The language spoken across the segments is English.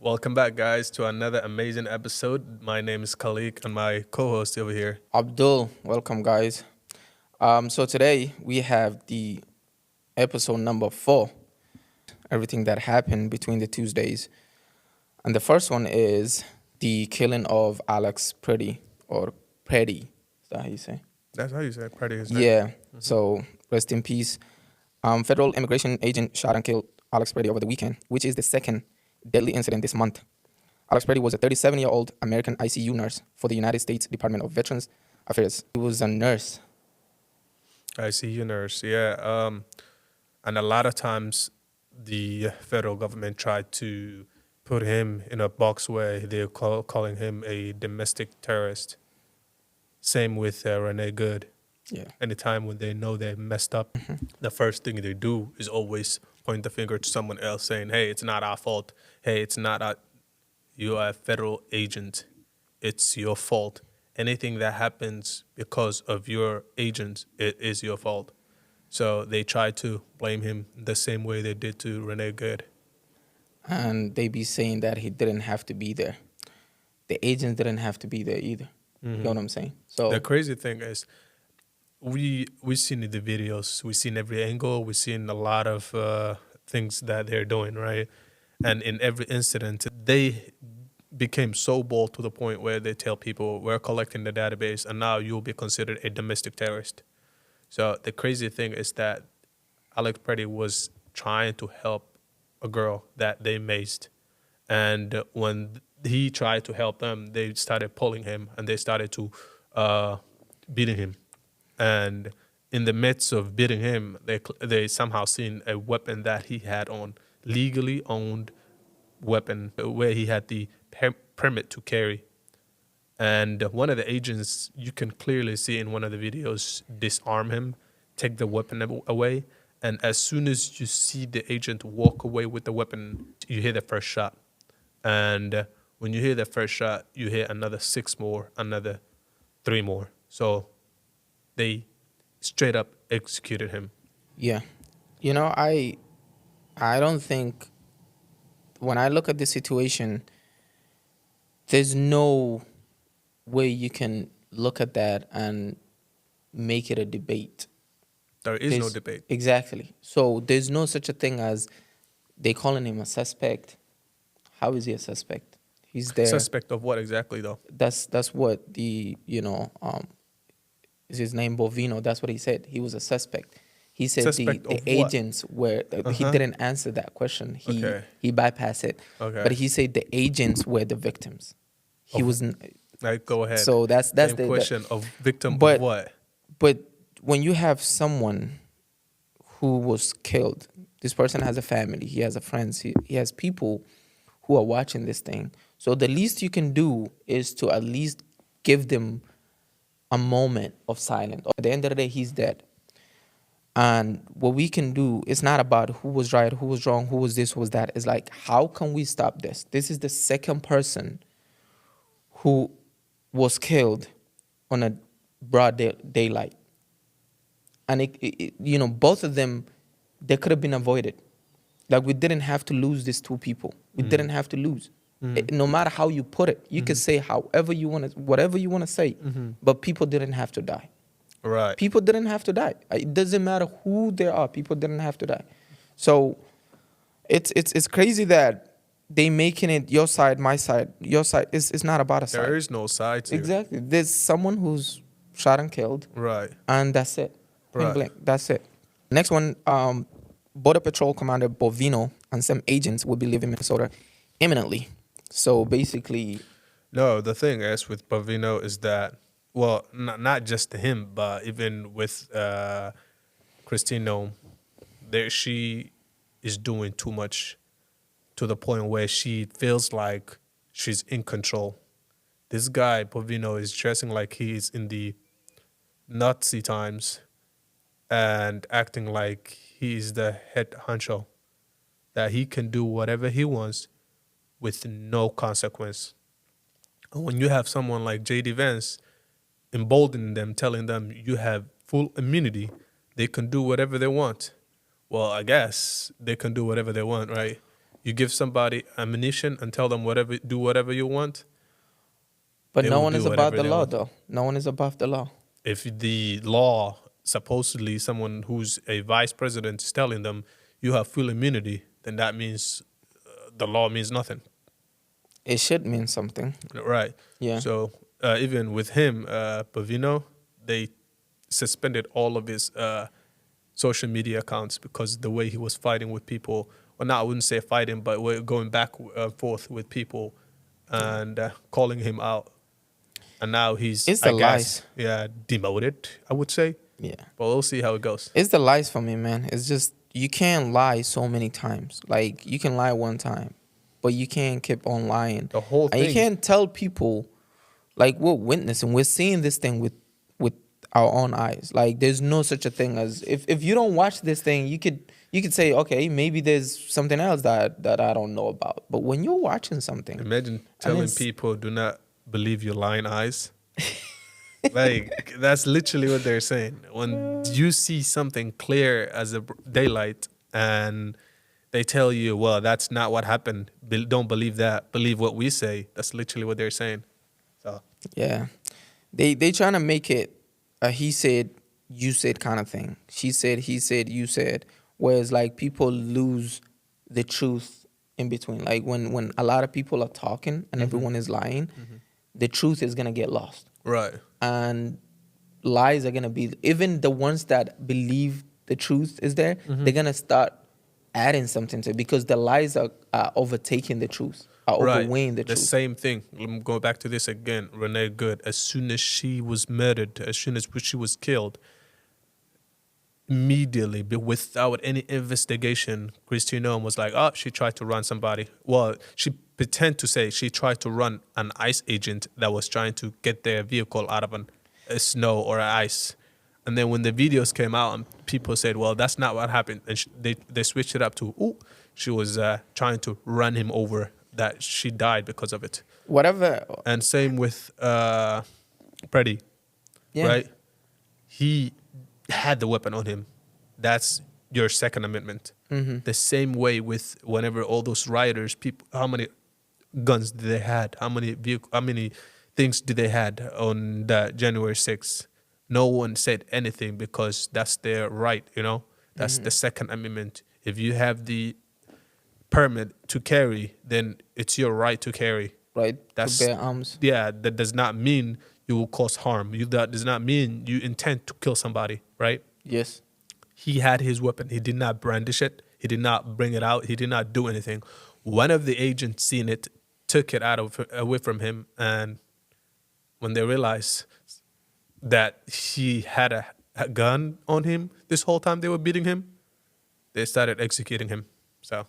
Welcome back, guys, to another amazing episode. My name is Khalik, and my co-host over here. Abdul, welcome guys. So today we have the episode number 4, everything that happened between the Tuesdays. And the first one is the killing of Alex Pretty or Pretty. Is that how you say? That's how you say it, pretty his name. Yeah. So rest in peace. Federal immigration agent shot and killed Alex Pretty over the weekend, which is the second deadly incident this month. Alex Pretty was a 37-year-old American ICU nurse for the United States Department of Veterans Affairs. He was a nurse. I see you, nurse. Yeah. And a lot of times, the federal government tried to put him in a box where they're calling him a domestic terrorist. Same with Renee Good. Yeah. Anytime when they know they're messed up, the first thing they do is always point the finger to someone else, saying, "Hey, it's not our fault. Hey, it's not our. You are a federal agent. It's your fault. Anything that happens because of your agent, it is your fault." So they try to blame him the same way they did to Renee Good. And they be saying that he didn't have to be there. The agents didn't have to be there either. You know what I'm saying? So The crazy thing is, we seen the videos, we seen every angle, we seen a lot of things that they're doing, right? And in every incident, they became so bold to the point where they tell people, "We're collecting the database, and now you'll be considered a domestic terrorist." So the crazy thing is that Alex Pretty was trying to help a girl that they maced, and when he tried to help them, they started pulling him and they started to beating him. And in the midst of beating him, they somehow seen a weapon that he had on, legally owned weapon, where he had the permit to carry. And one of the agents, you can clearly see in one of the videos, disarm him, take the weapon away. And as soon as you see the agent walk away with the weapon, you hear the first shot. And when you hear the first shot, you hear another 6 more, another 3 more. So they straight up executed him. yeah, I don't think when I look at the situation, there's no way you can look at that and make it a debate. There is no There's- debate. Exactly. So there's no such a thing as they calling him a suspect. How is he a suspect? He's there. Suspect of what exactly, though? That's what the is his name Bovino? That's what he said. He was a suspect. He said Suspect the of what? agents were. He Uh-huh. didn't answer that question. Okay. He bypassed it. Okay. But he said the agents were the victims. He Of- wasn't. Like, go ahead. So that's Same the question of victim but- of what? But when you have someone who was killed, this person has a family. He has a friends. He has people who are watching this thing. So the least you can do is to at least give them a moment of silence. At the end of the day, he's dead. And what we can do is not about who was right, who was wrong, who was this, who was that. It's like, how can we stop this? This is the second person who was killed on a broad daylight. And, both of them, they could have been avoided. Like, we didn't have to lose these 2 people. We didn't have to lose. No matter how you put it, you could say however you want to, whatever you want to say, but people didn't have to die. Right. People didn't have to die. It doesn't matter who they are. People didn't have to die. So it's crazy that they making it your side, my side, your side. It's not about a side. There is no sides here. Exactly. There's someone who's shot and killed, Right. and that's it. Point Right. blank. That's it. Next one, Border Patrol Commander Bovino and some agents will be leaving Minnesota imminently. So basically, No, the thing is with Bavino is that, well, not just him, but even with Christine, she is doing too much to the point where she feels like she's in control. This guy, Bavino, is dressing like he's in the Nazi times and acting like he's the head honcho, that he can do whatever he wants with no consequence. And when you have someone like J.D. Vance emboldening them, telling them you have full immunity, they can do whatever they want. Well, I guess they can do whatever they want, right? You give somebody ammunition and tell them do whatever you want. But They no will one do is above whatever the they law, want. though. No one is above the law. If the law, supposedly someone who's a vice president is telling them you have full immunity, then that means the law means nothing. It should mean something. Right. Yeah. So even with him, Pavino, they suspended all of his social media accounts because the way he was fighting with people. Well, I wouldn't say fighting, but we're going back and forth with people and calling him out. And now he's, It's I the guess, lies. yeah, demoted, I would say. Yeah. But we'll see how it goes. It's the lies for me, man. It's just you can't lie so many times. Like you can lie one time, but you can't keep on lying. The whole And you thing. can't tell people like we're witnessing, we're seeing this thing with our own eyes. Like there's no such a thing as if you don't watch this thing, you could say, okay, maybe there's something else that I don't know about. But when you're watching something, Imagine and telling it's- people, do not believe your lying eyes. Like, that's literally what they're saying. When you see something clear as a daylight and they tell you, well, that's not what happened. Don't believe that. Believe what we say. That's literally what they're saying. So, yeah, they trying to make it a he said you said kind of thing. She said, he said, you said. Whereas like people lose the truth in between. Like when a lot of people are talking and everyone is lying, the truth is gonna get lost. right. And lies are gonna be even the ones that believe the truth is there, they're gonna start adding something to it because the lies are overtaking the truth, are overweighing the The truth. same thing. Let me go back to this again. Renee Good, as soon as she was murdered, as soon as she was killed, immediately, but without any investigation, Christina was like, oh, she tried to run somebody. Well, she pretended to say she tried to run an ICE agent that was trying to get their vehicle out of a snow or ice. And then when the videos came out, and people said, well, that's not what happened. And they switched it up to, oh, she was trying to run him over, that she died because of it. Whatever. And same with Freddie, Yeah. right? He had the weapon on him. That's your Second Amendment. The same way with whenever all those rioters, people, how many guns did they had? How many things did they had on the January 6th? No one said anything because that's their right, you know? That's the Second Amendment. If you have the permit to carry, then it's your right to carry. Right. That's, To bear arms. yeah, that does not mean you will cause harm. That does not mean you intend to kill somebody, right? Yes. He had his weapon. He did not brandish it. He did not bring it out. He did not do anything. One of the agents seen it, took it away from him, and when they realized that he had a gun on him this whole time they were beating him, they started executing him. So,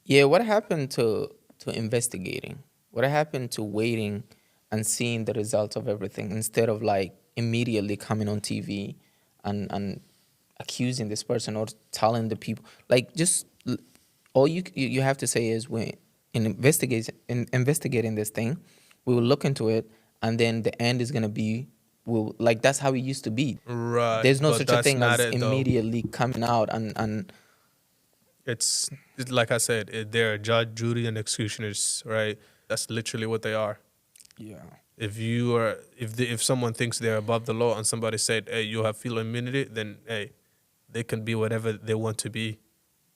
Yeah, what happened to investigating? What happened to waiting and seeing the results of everything instead of like immediately coming on TV and accusing this person or telling the people? Like just all you have to say is when investigating this thing, we will look into it and then the end is gonna be like that's how it used to be. right. There's no But such a that's thing not as it, though. immediately coming out and It's like I said, they're judge, jury, and executioners, right? That's literally what they are. yeah. If someone thinks they're above the law and somebody said, hey, you have full immunity, then hey, they can be whatever they want to be,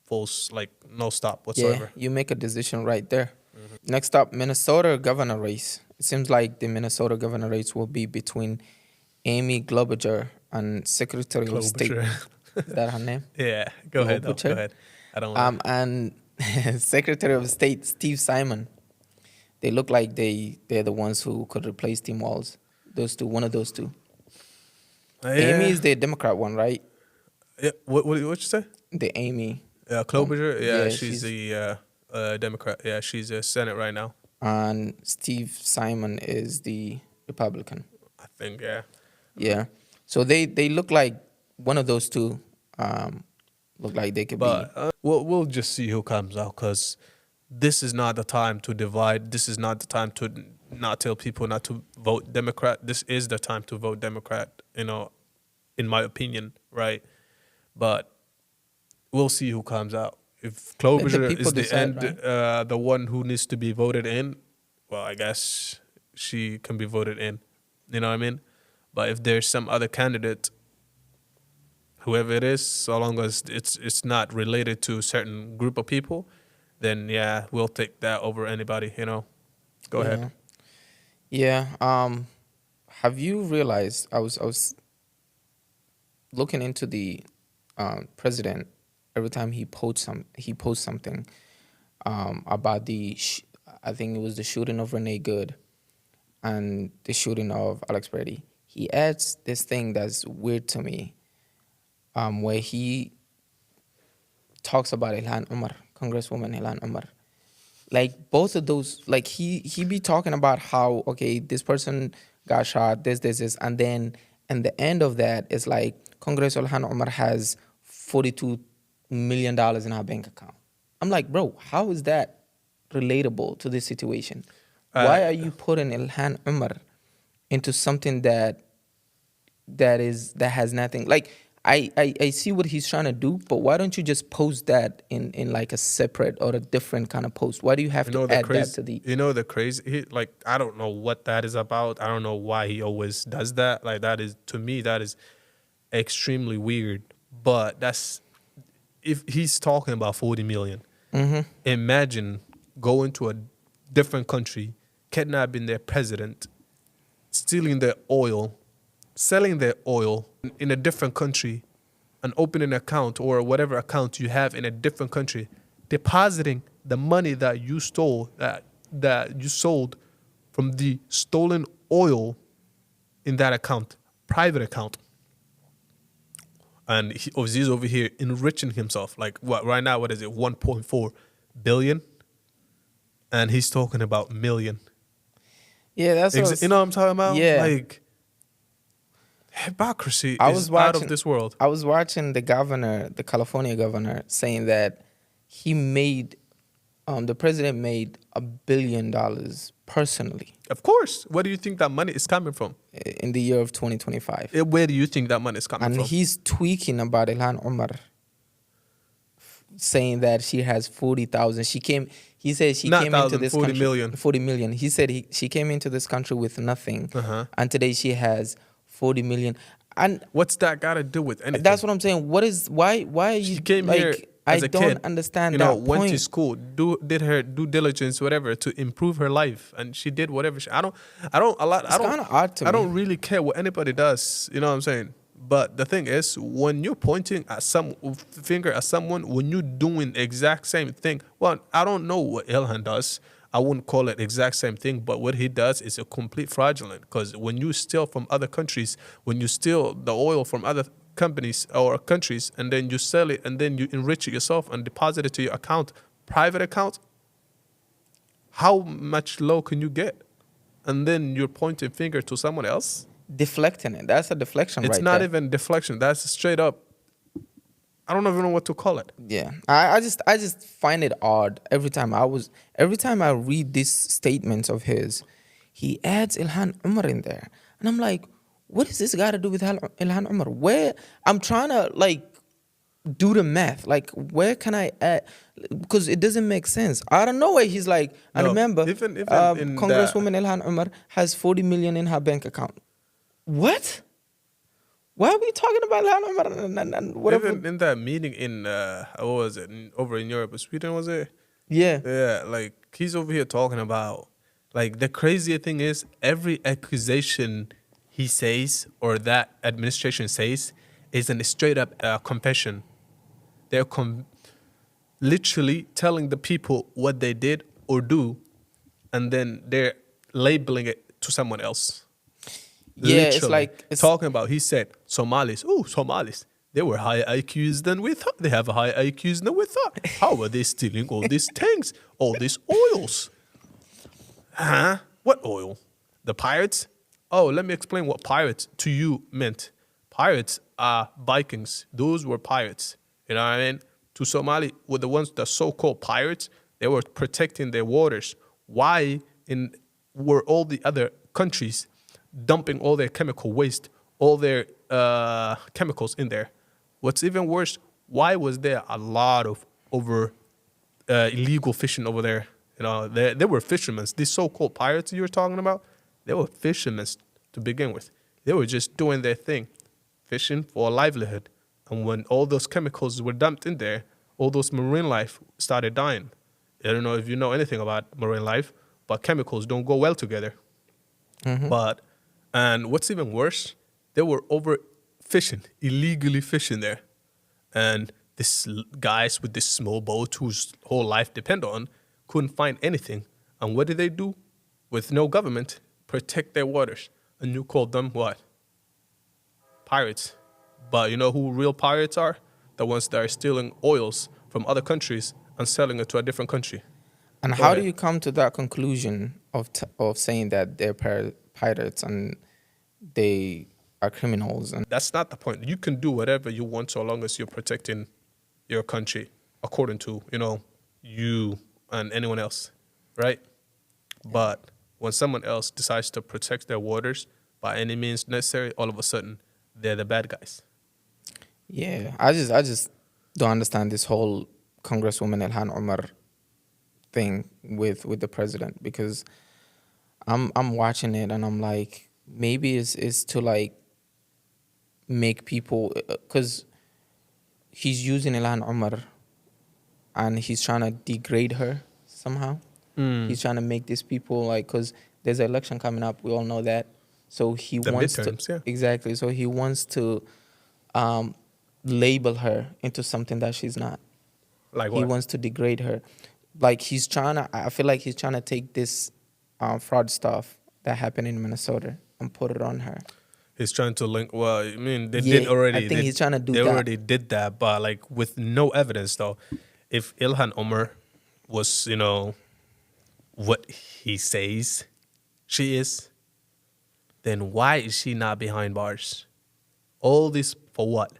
false, like no stop whatsoever. Yeah, you make a decision right there. Next up, Minnesota governor race. It seems like the Minnesota governor race will be between Amy Klobuchar and Secretary of State. Klobuchar. Is that her name? Yeah, go ahead, though. Go Klobuchar? ahead. I don't want And Secretary of State Steve Simon. They look like they're the ones who could replace Tim Walz. Those two, one of those two. Amy is the Democrat one, right? Yeah, what you say? The Amy. Klobuchar? Yeah, yeah, she's she's- the Democrat. Yeah, she's a Senate right now. And Steve Simon is the Republican. I think, yeah. Yeah. So they look like one of those two. Look like they could But be. we'll just see who comes out, because this is not the time to divide. This is not the time to not tell people not to vote Democrat. This is the time to vote Democrat, in my opinion, right? But we'll see who comes out. if Let the Klobuchar people is the decide, end, right? the one who needs to be voted in, well, I guess she can be voted in. You know what I mean? But if there's some other candidate, whoever it is, so long as it's not related to a certain group of people, then yeah, we'll take that over anybody. You know, go ahead. Yeah. Yeah. Have you realized I was looking into the president every time he posts something about I think it was the shooting of Renee Good and the shooting of Alex Brady. He adds this thing that's weird to me, where he talks about Ilhan Omar, Congresswoman Ilhan Omar. Like both of those, like he be talking about how, okay, this person got shot, this, and then and the end of that is like Congress Ilhan Omar has $42 million in her bank account. I'm like, bro, how is that relatable to this situation? Uh, Why are you putting Ilhan Omar into something that has nothing, like I see what he's trying to do, but why don't you just post that in like a separate or a different kind of post? Why do you have you to know the add that crazy. to the You know the crazy. Like I don't know what that is about. I don't know why he always does that. Like that is to me that is extremely weird. But that's if he's talking about 40 million. Imagine going to a different country, kidnapping their president, stealing their oil, selling their oil in a different country, and opening an account or whatever account you have in a different country, depositing the money that you stole, that you sold from the stolen oil in that account, private account. And he's over here enriching himself. Like what right now? What is it? 1.4 billion, and he's talking about million. Yeah, that's what I You was, know what I'm talking about? yeah. Like hypocrisy I is was out of watching this world. I was watching the governor, the California governor, saying that he made the president made $1 billion personally Of course. Where do you think that money is coming from? in the year of 2025. Where do you think that money is coming And from? he's tweaking about Ilhan Omar, saying that she has 40,000. He said she Not came into thousand, this 40 country, million. 40 million. He said she came into this country with nothing. Uh-huh. And today she has 40 million. And What's that got to do with anything? that's what I'm saying. Why are you She came here like, I as a don't kid, understand you know, that went to point. school, did her due diligence, whatever, to improve her life, and she did whatever. It's kind of odd to I me. don't really care what anybody does. You know what I'm saying? But the thing is, when you're pointing at some finger at someone, when you're doing exact same thing, well, I don't know what Ilhan does. I wouldn't call it exact same thing, but what he does is a complete fraudulent. Because when you steal from other countries, when you steal the oil from other companies or countries, and then you sell it, and then you enrich it yourself and deposit it to your account, private account, how much low can you get? And then you're pointing finger to someone else. Deflecting it. That's a deflection It's right not there. even deflection. That's straight up. I don't even know what to call it. Yeah, I just find it odd every time I read these statements of his. He adds Ilhan Omar in there, and I'm like, what does this got to do with Ilhan Omar? Where I'm trying to like do the math, like where can I add? Because it doesn't make sense. I don't know why he's like. And No, remember, even in that, Congresswoman Ilhan Omar has 40 million in her bank account. What? Why are we talking about Ilhan Omar and whatever? even in that meeting in what was it over in Europe, Sweden was it? Yeah. Yeah, like he's over here talking about, like the crazier thing is every accusation he says or that administration says is a straight up confession. They're literally telling the people what they did or do, and then they're labeling it to someone else. Yeah, it's Literally like talking about. He said Somalis. Oh, Somalis. They were higher IQs than we thought. They have higher IQs than we thought. How are they stealing all these tanks, all these oils? Huh? What oil? The pirates? Oh, let me explain what pirates to you meant. Pirates are Vikings. Those were pirates. You know what I mean? To Somali were the ones, the so-called pirates. They were protecting their waters. Why were all the other countries dumping all their chemical waste, all their chemicals in there? What's even worse, why was there a lot of over illegal fishing over there. You know, they were fishermen. These so-called pirates you were talking about, they were fishermen to begin with. They were just doing their thing, fishing for a livelihood. And when all those chemicals were dumped in there, all those marine life started dying. I don't know if you know anything about marine life, but chemicals don't go well together. But, and what's even worse, they were over fishing, illegally fishing there. And this guys with this small boat whose whole life depend on couldn't find anything. And what did they do? With no government, protect their waters. And you call them what? Pirates. But you know who real pirates are? The ones that are stealing oils from other countries and selling it to a different country. And Go how ahead. do you come to that conclusion of saying that they're pirates and they are criminals? And That's not the point. You can do whatever you want so long as you're protecting your country according to, you know, you and anyone else, right? But when someone else decides to protect their waters by any means necessary, all of a sudden they're the bad guys. yeah, I just don't understand this whole Congresswoman Ilhan Omar thing with the president, because I'm watching it and I'm like, maybe it's to like make people, because he's using Ilhan Omar and he's trying to degrade her somehow. He's trying to make these people like, because there's an election coming up, we all know that. So he The wants midterms, to yeah. exactly. So he wants to label her into something that she's not. Like He what? wants to degrade her. Like he's trying to. I feel like he's trying to take this fraud stuff that happened in Minnesota and put it on her. He's trying to link. Well, I mean, they Yeah, did already. I think he's trying to do They that. already did that, but like with no evidence, though. If Ilhan Omar was, you know, what he says she is, then why is she not behind bars? All this for what?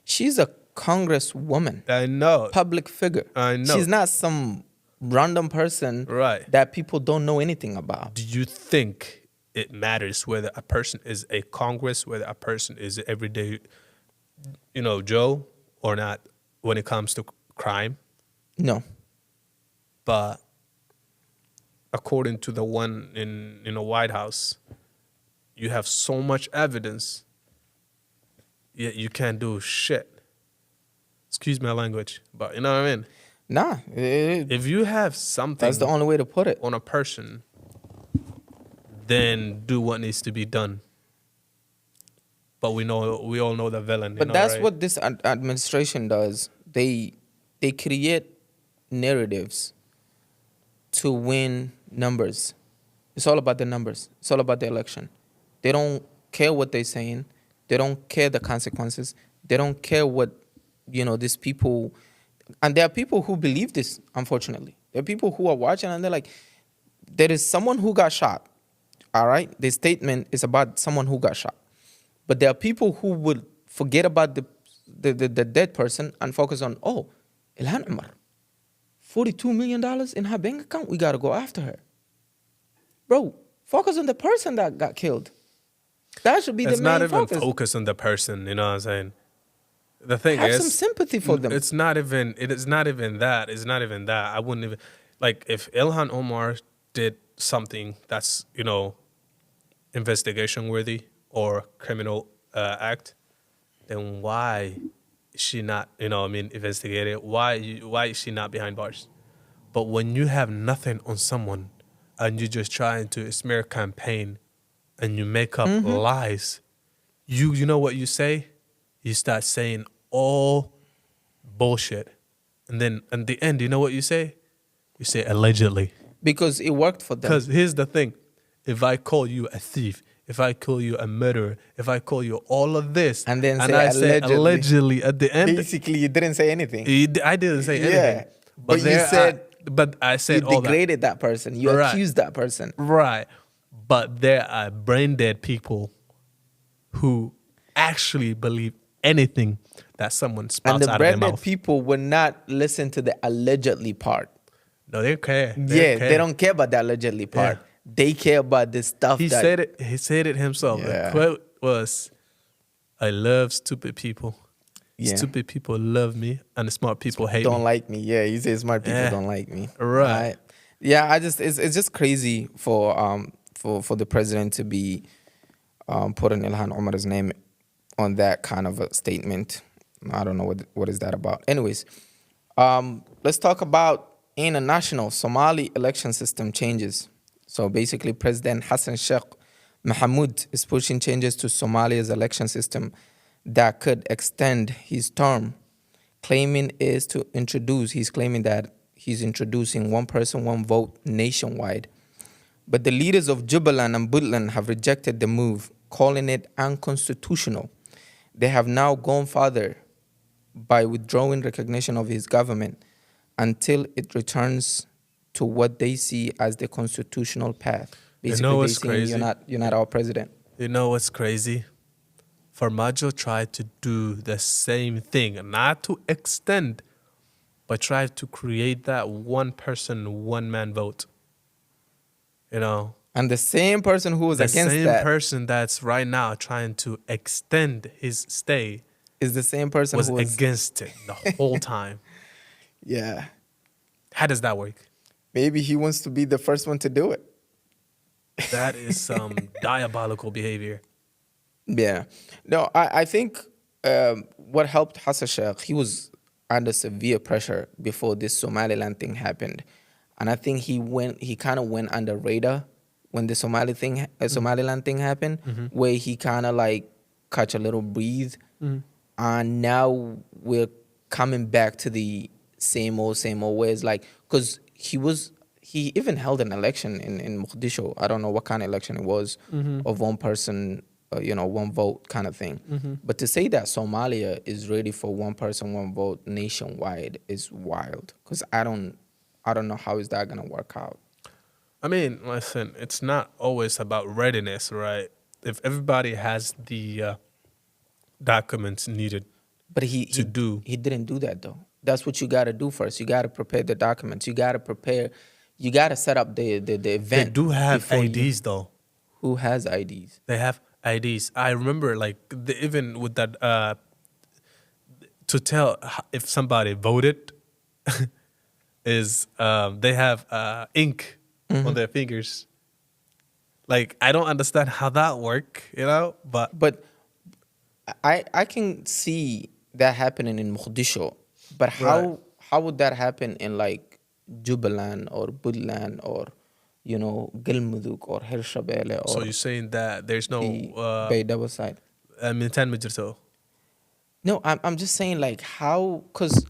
She's a congresswoman, I know. public figure. I know. She's not some random person Right. that people don't know anything about. Do you think it matters whether a person is a Congress, whether a person is an everyday, you know, Joe or not when it comes to crime? No. But according to the one in the White House, you have so much evidence, yet you can't do shit. Excuse my language, but you know what I mean? Nah. If you have something That's the only way to put it. on a person, then do what needs to be done. But we all know the villain. But that's what this administration does. They create narratives to win numbers. It's all about the numbers. It's all about the election. They don't care what they're saying. They don't care the consequences. They don't care what, you know, these people. And there are people who believe this, unfortunately. There are people who are watching and they're like, there is someone who got shot. All right? The statement is about someone who got shot. But there are people who would forget about the dead person and focus on, oh, Ilhan Omar, $42 million in her bank account. We got to go after her. Bro, focus on the person that got killed. That should be It's the not main even focus. focus on the person, you know what I'm saying? The thing Have is, some sympathy for them. It is not even that. It's not even that. I wouldn't even, like, if Ilhan Omar did something that's, you know, investigation worthy or criminal act, then why is she not, you know, I mean, investigated? Why is she not behind bars? But when you have nothing on someone and you're just trying to smear campaign and you make up lies, you know what you say? You start saying all bullshit. And then at the end, you know what you say? You say allegedly. Because it worked for them. Because here's the thing. If I call you a thief, if I call you a murderer, if I call you all of this, And then I say say allegedly at the end, Basically, you didn't say anything. I didn't say Yeah. anything. But you there said- but I said You all that. degraded that person. You Right. accused that person. Right. But there are brain dead people who actually believe anything that someone And spouts the out of their branded mouth. people would not listen to the allegedly part. No, they care. They don't care about the allegedly part. Yeah. They care about the stuff He that said it. He said it himself. Yeah. The quote was, "I love stupid people." Yeah. Stupid people love me, and the smart people hate Don't me. like me. Yeah, you say smart people Yeah, don't like me. right. Yeah, I just it's just crazy for the president to be putting Ilhan Omar's name on that kind of a statement. I don't know what is that about. Anyways, let's talk about international Somali election system changes. So basically, President Hassan Sheikh Mohamud is pushing changes to Somalia's election system that could extend his term. He's claiming that he's introducing one person, one vote nationwide. But the leaders of Jubaland and Puntland have rejected the move, calling it unconstitutional. They have now gone further by withdrawing recognition of his government until it returns to what they see as the constitutional path. You Basically, know they what's saying crazy? you're not our president. You know what's crazy? Farmajo tried to do the same thing, not to extend, but tried to create that one person, one man vote. You know, And the same person who was the against same that person that's right now trying to extend his stay is the same person was who was against it the whole time. yeah. How does that work? Maybe he wants to be the first one to do it. That is some diabolical behavior. Yeah. No, I think what helped Hassan Sheikh, he was under severe pressure before this Somaliland thing happened. And I think he kind of went under radar when the Somaliland thing happened, where he kind of like catch a little breathe. And now we're coming back to the same old ways. Like, because he even held an election in Mogadishu. I don't know what kind of election it was, of one person, one vote kind of thing. But to say that Somalia is ready for one person, one vote nationwide is wild. Because I don't know how is that gonna work out. I mean, listen, it's not always about readiness, right? If everybody has the documents needed But to do, he didn't do that though. That's what you gotta do first. You gotta prepare the documents. You gotta set up the they event do have before IDs though. who has IDs. They have IDs. I remember, like, even with that, to tell if somebody voted, is they have ink on their fingers. Like, I don't understand how that work, but But I can see that happening in Mogadishu. But Right. how would that happen in like Jubaland or Puntland or Galmudug or Hirshabelle so or you're saying that there's no the Bay Double side? من 10 متر so. No, I'm just saying like how because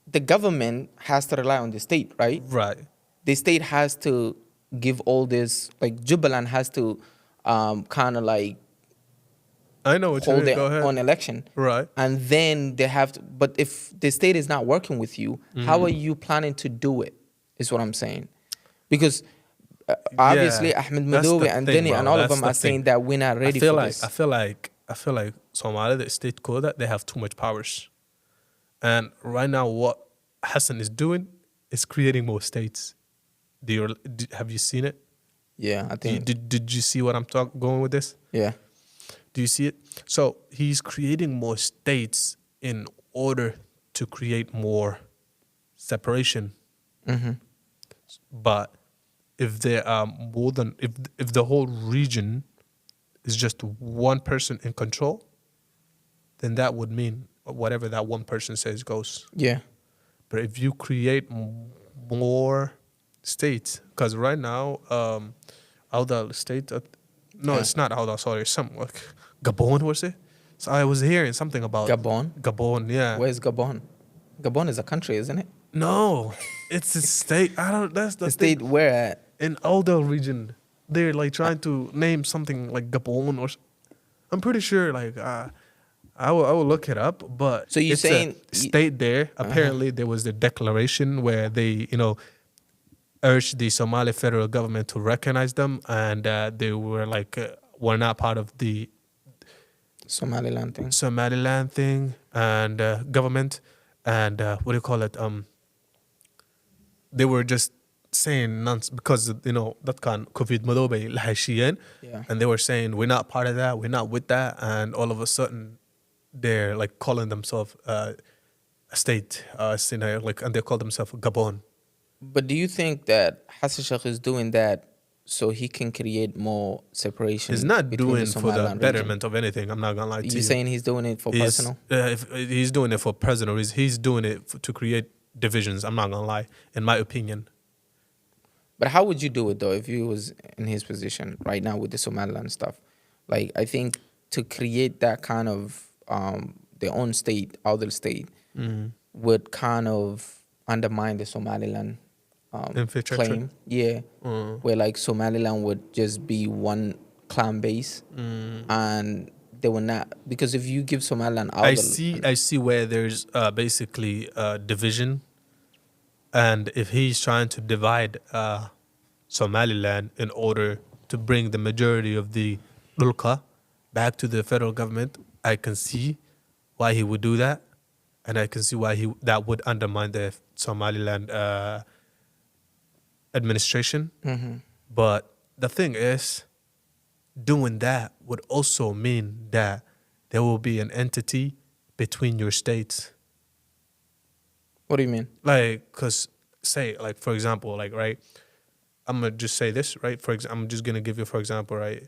the government has to rely on the state, right? Right. The state has to give all this, like Jubaland has to kind of like I know what you hold mean. Go their ahead. own election. Right. And then they have to, but if the state is not working with you, how are you planning to do it? Is what I'm saying. Because obviously Yeah, Ahmed that's Madowi the and thing, Denny and bro. all of That's them the are thing. saying that we're not I ready feel for like this. I feel like Somali, the state code, that they have too much powers. And right now, what Hassan is doing is creating more states. Have you seen it? Yeah, I think. Did you see what I'm going with this? Yeah. Do you see it? So he's creating more states in order to create more separation. But if there are more than if the whole region is just one person in control, then that would mean whatever that one person says goes. Yeah. But if you create more states, because right now, Audal state, no, Yeah. it's not Audal, sorry, some like Gabon, was it? So I was hearing something about Gabon. Gabon, yeah. Where's Gabon? Gabon is a country, isn't it? No, it's a state. I don't. That's the The thing. state where at? In Audal region, they're like trying to name something like Gabon I'm pretty sure. Like I will look it up, but So you're it's saying a state there. Apparently, there was the declaration where they, urged the Somali federal government to recognize them, and they were like, were not part of the Somaliland thing. Somaliland thing and government, and what do you call it? They were just saying nonsense because that can COVID Yeah. and they were saying we're not part of that, we're not with that, and all of a sudden they're like calling themselves a state, like, and they call themselves Gabon. But do you think that Hassan Sheikh is doing that so he can create more He's separation not between the doing for the Somaliland region? betterment of anything. I'm not gonna lie to You you. saying he's doing it for He's personal? he's doing it for personal reasons. He's doing it to create divisions. I'm not gonna lie, in my opinion. But how would you do it though if you was in his position right now with the Somaliland stuff? Like I think to create that kind of their own state, other state, would kind of undermine the Somaliland Infrastructure. claim. Yeah, where like Somaliland would just be one clan base, and they will not, because if you give Somaliland I other, see where there's basically division, and if he's trying to divide Somaliland in order to bring the majority of the Dulka back to the federal government, I can see why he would do that, and I can see why that would undermine the Somaliland administration. But the thing is, doing that would also mean that there will be an entity between your states. what do you mean? Like, because say, like, for example, like, right, I'm going to just say this, right? I'm just going to give you, for example, right,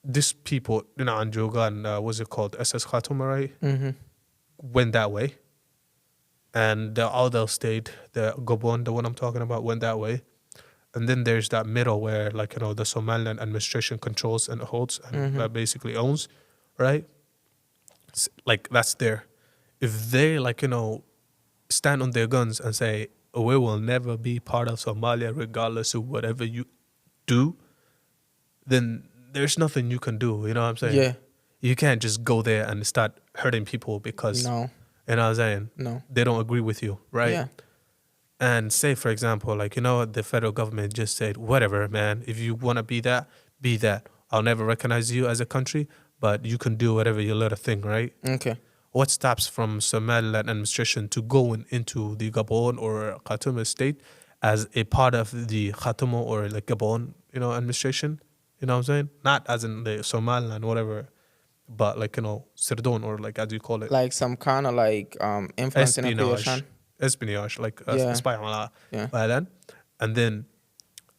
this people, Anjoga and what's it called? SS Khatuma, right? Went that way. And the other state, the Gabon, the one I'm talking about, went that way. And then there's that middle where, like, the Somaliland administration controls and holds and basically owns, right? Like, that's there. If they, like, stand on their guns and say, we will never be part of Somalia regardless of whatever you do, then there's nothing you can do. You know what I'm saying? Yeah. You can't just go there and start hurting people because, No. you know what I'm saying? No. They don't agree with you, right? Yeah. And say, for example, like, the federal government just said, whatever, man, if you want to be that, be that. I'll never recognize you as a country, but you can do whatever you let a thing, right? Okay. What stops from Somaliland administration to going into the Gabon or Khartoum state as a part of the Khartoum or the Gabon, administration? You know what I'm saying? Not as in the Somaliland, whatever, but like, Sirdon, or like, as you call it. Like some kind of like influence in a creation. Espionage, like Yeah. spy on Yeah. Thailand. And then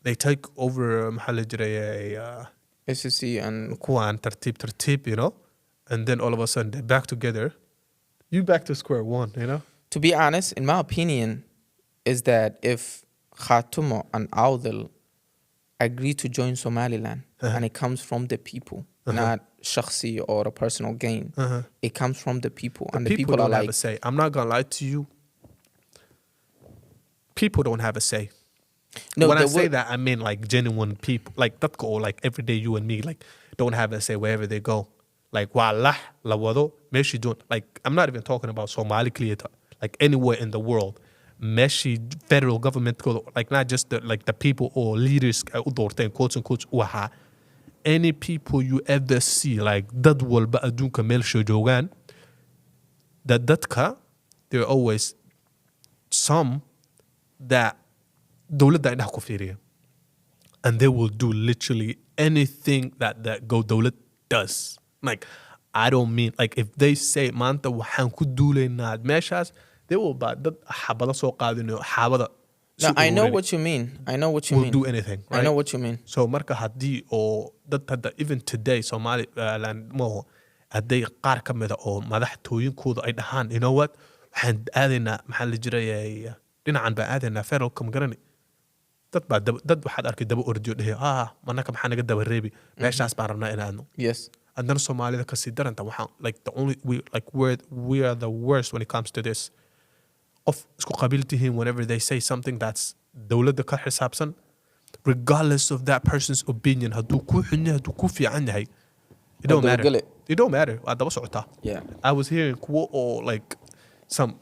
they take over محل جري SEC and كوان ترتيب, and then all of a sudden they're back together. You back to square one, to be honest, in my opinion, is that if Khartoum and Audel agree to join Somaliland and it comes from the people, not shakhsi or a personal gain, it comes from the people. And the people are don't have like, a say. I'm not gonna lie to you. People don't have a say. no, When I they say will- that, I mean like genuine people, like that go, like everyday you and me, like don't have a say wherever they go. Like wallah lawado, meshi don't. Like I'm not even talking about Somali Cleata. Like anywhere in the world, meshi federal government go, like not just the people or leaders quotes and quotes waha. Any people you ever see, like dad walba adunka melsho jogan, dadka, there are always some that dowladda indhaha ku fiiriya, and they will do literally anything that dowlad does. Like, I don't mean, like, if they say maanta waxaan ku duulaynaa meeshaas, they will buy dad xabada soo qaadinayo xabada. no, I know what you mean. I know what you will mean. do anything, right? I know what you mean. So marka haddii oo dad hadda even today Somaliland mooho hadday qaar ka mida oo madaxtooyinkooda ay dhahaan, you know what, waxaan aadaynaa maxaa la jiray dhinacan baan aadaynaa federalka ma garani, dad waxaad arkay daba ordiyo dhehe manaka maxaa naga daba reebi meeshaas baan rabnaa in aadno. Yes. And then Somalida kasii daranta waxaan, like the only we are the worst when it comes to this. Of isku qabiil tihiin, whenever they say something that's dowladda ka xisaabsan, regardless of that person's opinion, hadduu ku xun yahay, hadduu ku fiican yahay, it don't matter. It don't matter. Waa daba socotaa. Yeah. I was hearing quote or like some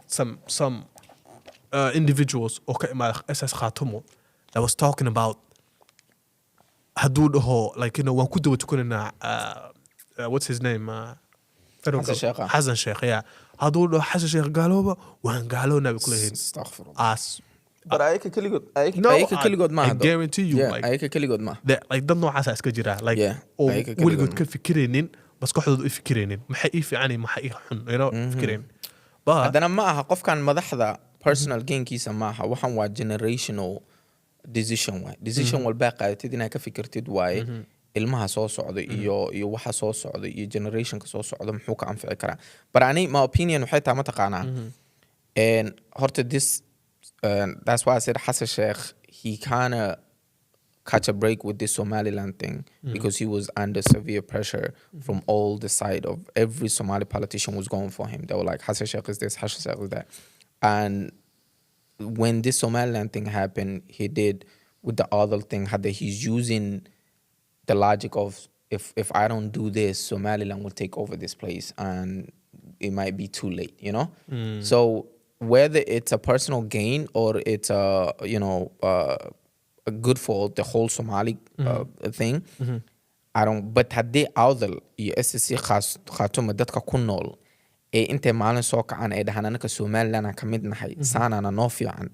individuals okay SS Khartoum that was talking about hadduu dhaho, like, waan ku daba tukanaynaa what's his name, Hassan Sheikh, yeah. Hadduu dhaho Hassan Sheikh gaalooba, waan gaalownaa bay ku leeyihiin. Astaghfirullah. But ayaka keligood, No, ayaka keligood I maaha. guarantee you, Yeah, like, ayaka keligood maaha. like dad noocaasa iska jira, like, Yeah, oo ayaga keligood weligood ka fikiraynin maskaxdoodu ay fikireenin maxay ii fiicani maxay ii xun you know fikireen but haddana ma aha qofkan madaxda personal gainkiisa ma aha waxaan waa generational decision waay decision walbaa qaadatid inaad ka fikirtid waaye ilmaha soo socda iyo waxa soo socda iyo generationka soo socda muxuu ka anfici karaa but ani my opinion waxay tahay mataqaanaa and horta this that's why I said Hassan Sheikh he kind of catch a break with this Somaliland thing because he was under severe pressure from all the side of every Somali politician was going for him. They were like, Hassan Sheikh is this, Hassan Sheikh is that. And when this Somaliland thing happened, he did with the other thing, had that he's using the logic of if I don't do this, Somaliland will take over this place and it might be too late, you know? So whether it's a personal gain or it's good for the whole Somali thing. I don't. But haddii awdal iyo SSC khaatuma dadka ku nool ee intay maalin soo kacaan ay dhahaan anaka Somaliland ka mid nahay saanana noo fiican.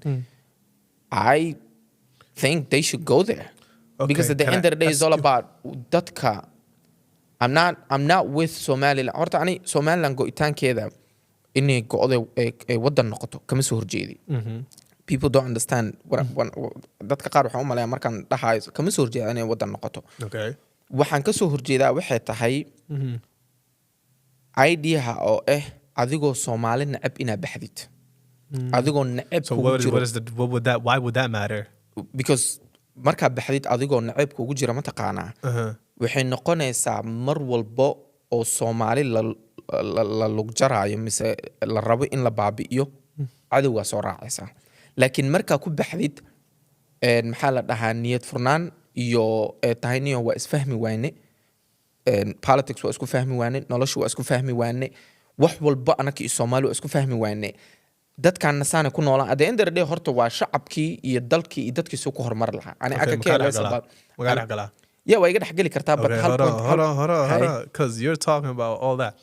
I think they should go there. Because at the end of the day it's all about dadka. I'm not with Somaliland. Horta ani Somaliland go'itaankeeda inay go'do ay wadan noqoto kama soo horjeedi. People don't understand dadka qaar waxaan u maleeyaa markaan dhahayo kama soo horjeeda inay wadan noqoto waxaan ka soo horjeedaa waxay tahay ideaha oo adigoo Soomaali nacab inaad baxdid adigoo nacab why would that matter because markaad baxdid adigoo nacab kugu jira ma taqaanaa waxay noqonaysaa mar walba oo Soomaali la lugjaraayo mise la rabo in la baabi'iyo cadowga soo raacaysa laakiin markaa ku baxdid maxaa la dhahaa niyad furnaan iyo tahay niyo waa isfahmi waane politics waa isku fahmi waane noloshu waa isku fahmi waane wax walba anaka iyo Soomaali waa isku fahmi waane dadkan nasaana ku noolaan at the end of the day horta waa shacabkii iyo dalkii iyo dadkii soo ku hormar lahaa ani aka keenay sabab magaala gala yeah waa iga dhaxgali kartaa but hal point because you're talking about all that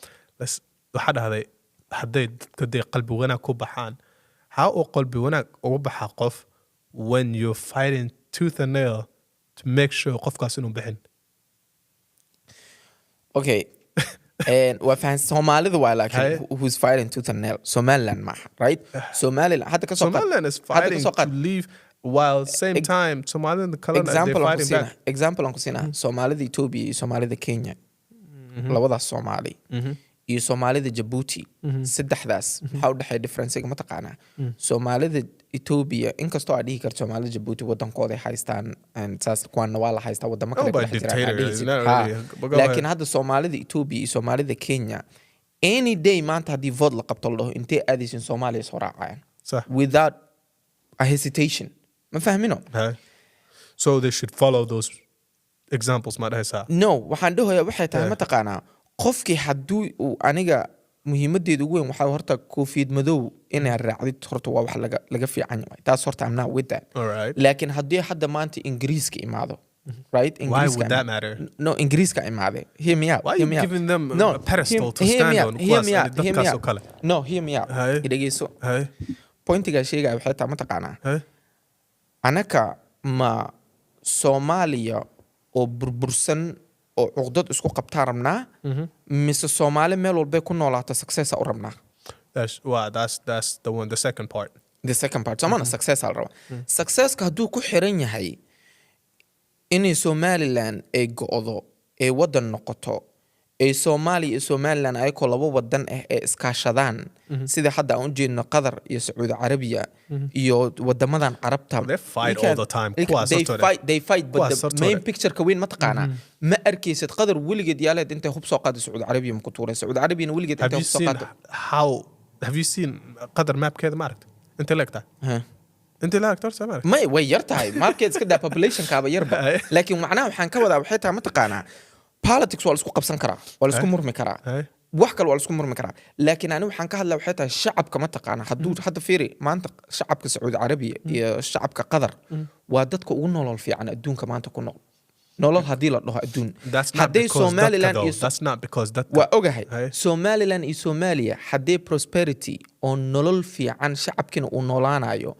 waxa dhahday haday dadka qalbi wanaag ku baxaan how u qalbi wanaag ugu baxa qof when you're fighting tooth and nail to make sure qofkaas inuu bixin okay and what fans Somalida waa laakiin who's fighting tooth and nail Somaliland ma right Somaliland hadda ka soo Somaliland is fighting to leave while same time Somaliland the color example on kusina Somalida Ethiopia iyo Somalida Kenya labada Somali iyo Somalida Djibouti saddexdaas waxa u dhaxay difference ma taqaana Somalida Ethiopia inkastoo ay dhihi karto Somalida Djibouti wadankooda ay haystaan and saas kuwana waa la haystaa wadamo kale laakiin hadda Somalida Ethiopia iyo Somalida Kenya any day maanta hadii vote la qabto loo intee aadaysan Soomaaliya soo raacayaan without a hesitation ma fahmino so they should follow those examples ma dhahaysaa no waxaan dhahoyaa waxay tahay ma taqaanaa qofkii hadduu aniga muhiimadeedu ugu weyn waxaa horta koofiyad madow inay raacdid horta waa wax laga fiican yahay taas horta I'm not with that laakiin haddii hadda maanta Ingiriiska imaado right why would that matter no Ingiriiska imaade hear me out why are you giving them a pedestal to stand on no hear me out idageyso pointiga sheegay waxay tahay ma taqaanaa anaka ma Soomaaliya oo burbursan oo uqdad isku qabtaa rabnaa mise Soomaali meel walba ku noolaato success u rabnaa that's the second part samana success al raba success ka haduu ku xiran yahay in Somaliland ay go'do ay wadan noqoto ay Soomaali iyo Somaliland ay ko laba wadan ee iskaashadaan sida hadda aan jeedno Qatar iyo Saudi Arabia iyo wadamadan Carabta they fight all the time they fight but the main picture ka weyn ma taqaana ma arkaysid Qatar wiligeed yaaleed intay hub soo qaaday Saudi Arabia ma ku tuuray Saudi Arabia wiligeed intay hub soo qaaday have you seen Qatar mapkeeda ma aragtay inta leegta inta la actor Somali ma way yartahay market iska da population kaaba yarba laakiin macnaha waxaan ka wadaa waxay tahay ma taqaana politics waa isku qabsan karaa waa isku murmi karaa wax kale waa isku murmi karaa laakiin ani waxaan ka hadlaa waxay tahay shacabka ma taqaana haduu hadda fiiri maanta shacabka Saudi Arabia iyo shacabka Qatar waa dadka ugu nolol fiican adduunka maanta ku nool nolol hadii la dhaho adduun hadii Somaliland iyo that's not because that waa ogahay Somaliland iyo Somalia hadii prosperity oo nolol fiican shacabkina uu noolaanayo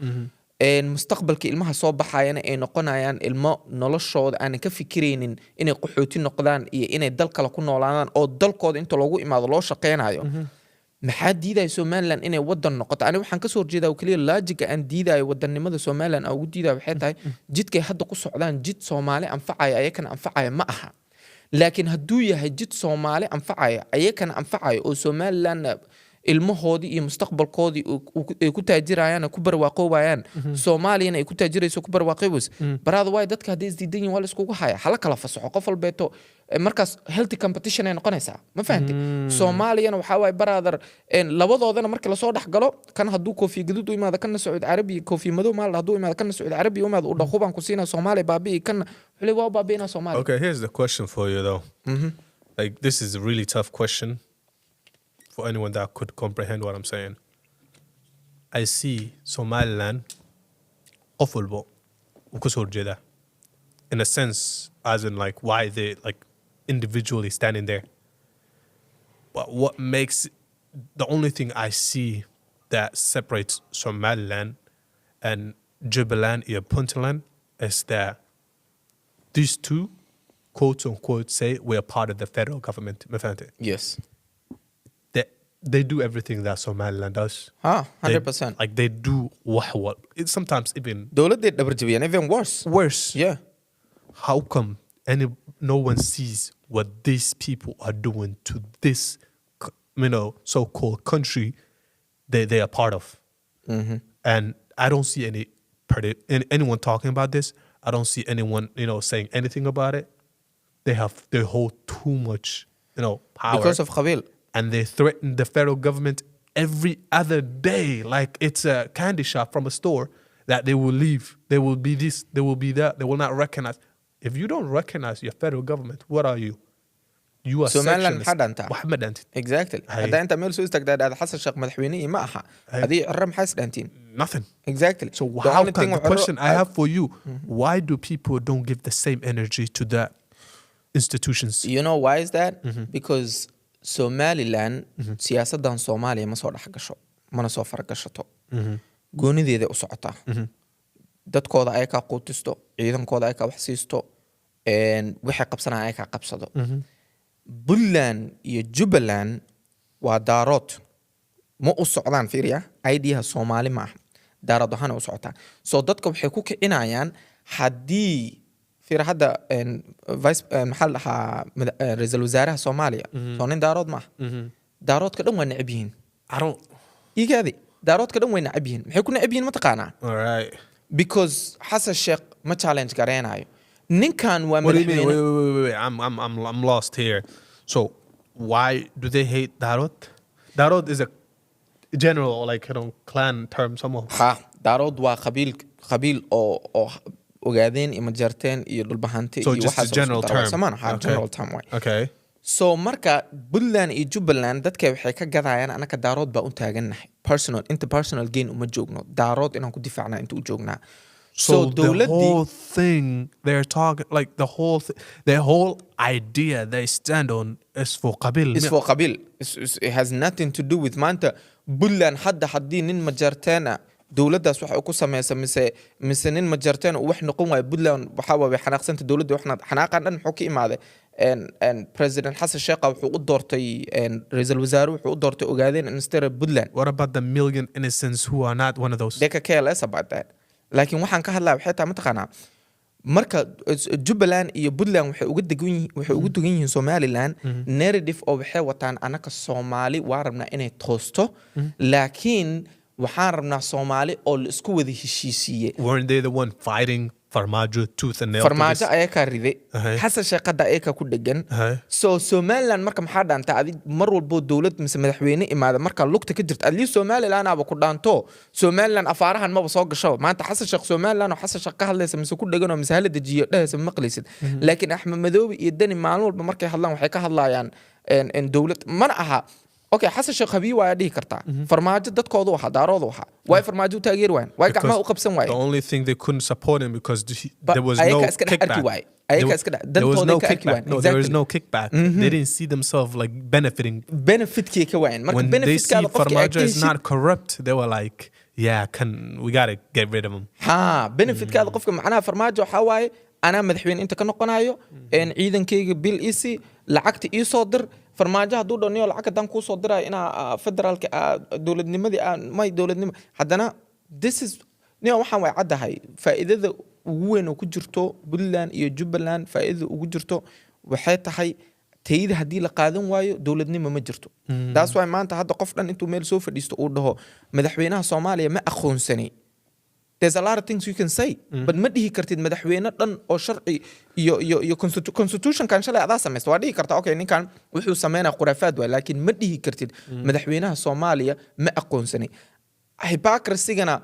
mustaqbalka ilmaha soo baxayana ay noqonayaan ilmo noloshooda aan ka fikiraynin inay qaxooti noqdaan iyo inay dal kale ku noolaadaan oo dalkooda inta loogu imaado loo shaqeynayo maxaa diidaya Somaliland inay wadan noqoto ani waxaan ka soo horjeedaa kaliya laajiga aan diidayo wadannimada Somaliland oo ugu diidayo waxay tahay jidkay hadda ku socdaan jid Soomaali anfacaya ayakana anfacaya ma aha laakiin hadduu yahay jid Soomaali anfacaya ayakana anfacaya oo Somaliland ilmahoodii iyo mustaqbalkoodii ay ku taajirayaan ku barwaaqoobayaan Soomaaliyana ay ku taajirayso ku barwaaqoobis baraada way dadka hadii isdiidan yihiin wala iskugu haya hala kala fasaxo qof walbeeto markaas healthy competition ay noqonaysaa ma fahanti Soomaaliyana waxa way baraadar labadoodana markii la soo dhax galo kan haduu koofi gaduud u imaado kan Sacuudi Arabiya koofi madow maal haduu imaado kan Sacuudi Arabiya u imaado u dhaquban ku siina Soomaali baabi kan xulay waa baabina Soomaali. Okay, here's the question for you though. Like this is a really tough question for anyone that could comprehend what I'm saying. I see Somaliland awful in a sense as in like why they like individually standing there. But what makes the only thing I see that separates Somaliland and Jubaland and Puntland is that these two quote unquote say we're part of the federal government. Yes. They do everything that Somaliland does. 100%. Like they do what it's sometimes even even worse. Worse. Yeah. How come no one sees what these people are doing to this, so-called country they are part of? And I don't see anyone talking about this. I don't see anyone, saying anything about it. They hold too much, power. Because of Qabil. And they threaten the federal government every other day, like it's a candy shop from a store, that they will leave. They will be this, they will be that. They will not recognize. If you don't recognize your federal government, what are you? You are sectionist. Exactly. Nothing. Exactly. So the question I have for you, why do people don't give the same energy to that institutions? You know why is that? Because Somaliland siyaasadan Soomaaliya ma soo dhax gasho mana soo fargashato goonideeda u socota dadkooda ay ka quutisto ciidankooda ay ka wax siisto waxay qabsanaa ay ka qabsado Puntland iyo Jubaland waa daarood ma u socdaan fiiriya idea Soomaali ma aha daarood waxana u socota soo dadka waxay ku kicinayaan hadii في هذا فايس محلها رئيس الوزراء الصومالية صونين دارود ما دارود كلهم وين عبيين إيه هذه دارود كلهم وين عبيين حيكون عبيين متقانع alright because حس الشيخ ما challenge قرينا نين كان What do you mean? Wait. I'm lost here. So why do they hate Darod? Darod is a general clan term somehow. دارود وقبيل أو ogaadeen iyo majarteen iyo dhulbahanti iyo waxa soo sameeyaan general term way. Okay. So marka Puntland iyo Jubaland dadka waxay ka gadayaan anaka daarood ba u taaganahay personal gain uma joogno daarood inaan ku difaacnaa inta u joognaa. So the whole thing they're talking their whole idea they stand on is for qabil. It's for qabil. It has nothing to do with maanta Puntland haddii nin majarteena dawladdaas waxa ku sameeyay mise nin majarteen oo wax noqon way Puntland waxa way xanaaqsanta dawladda waxna xanaaqan dhan wuxuu ka imaaday president Hassan Sheikh wuxuu u doortay ra'iisul wasaare wuxuu u doortay ogaadeen instead of Puntland. What about the million innocents who are not one of those? They care less about that. laakiin waxaan ka hadlaa waxay tahay mataqaanaa marka Jubaland iyo Puntland waxay ugu dugan yihiin Somaliland narrative oo waxay wataan anaka Soomaali waa rabnaa inay toosto laakiin waxaan rabnaa Soomaali oo la isku wada heshiisiye. Weren't they the one fighting Farmaajo tooth and nail? Farmaajo ayaa ka riday Xasan Sheikh ayaa ka ku dhagan. So Somaliland marka maxaa dhaanta adi mar walbo dawlad mise madaxweyne imaada marka lugta ka jirta adli Somaliland aba ku dhaanto Somaliland afaarahan ma soo gasho maanta Xasan Sheikh Somaliland oo Xasan Sheikh ka hadlaysa mise ku dhagan oo mise hal dajiyo dhaaysa maqlisid laakiin Axmed Madoobe iyo Dani maalin walba markay hadlaan waxay ka hadlayaan in dawlad man aha. Okay, Xasan Sheikh Habi waa dhihi kartaa farmaajo dadkoodu waxa daaroodu waxa way farmaajo taageer waan way gacmaha u qabsan way. The only thing they couldn't support him because there was no kickback. There was no kickback. They didn't see themselves benefit ka waan marka benefit ka Farmaajo is not corrupt. They were like, Yeah, we gotta get rid of them. ها benefitka qofka macnaha farmaajo waxa waaye anaa madaxweyne inta ka noqonayo een ciidankayga bil isi lacagta ii soo dir farmaajo hadduu dhaniyo lacag haddaan kuu soo dirayo inaa federaalka dowladnimadii may dowladnimo haddana this is niyo waxaan way caddahay faa'iidada ugu weyn oo ku jirto Puntland iyo Jubbaland faa'iidada ugu jirto waxay tahay tayada haddii la qaadan waayo dowladnimo ma jirto taas waa maanta hadda qof dhan intuu meel soo fadhiisto uu dhaho madaxweynaha Soomaaliya ma aqoonsani. There's a lot of things you can say but ma dhihi kartid madaxweyne dhan oo sharci iyo constitution kan shalay adaa samaysto waa dhihi kartaa okay ninkan wuxuu sameynaa khuraafaad waay laakiin ma dhihi kartid madaxweynaha Soomaaliya ma aqoonsani. Hypocrisy-gana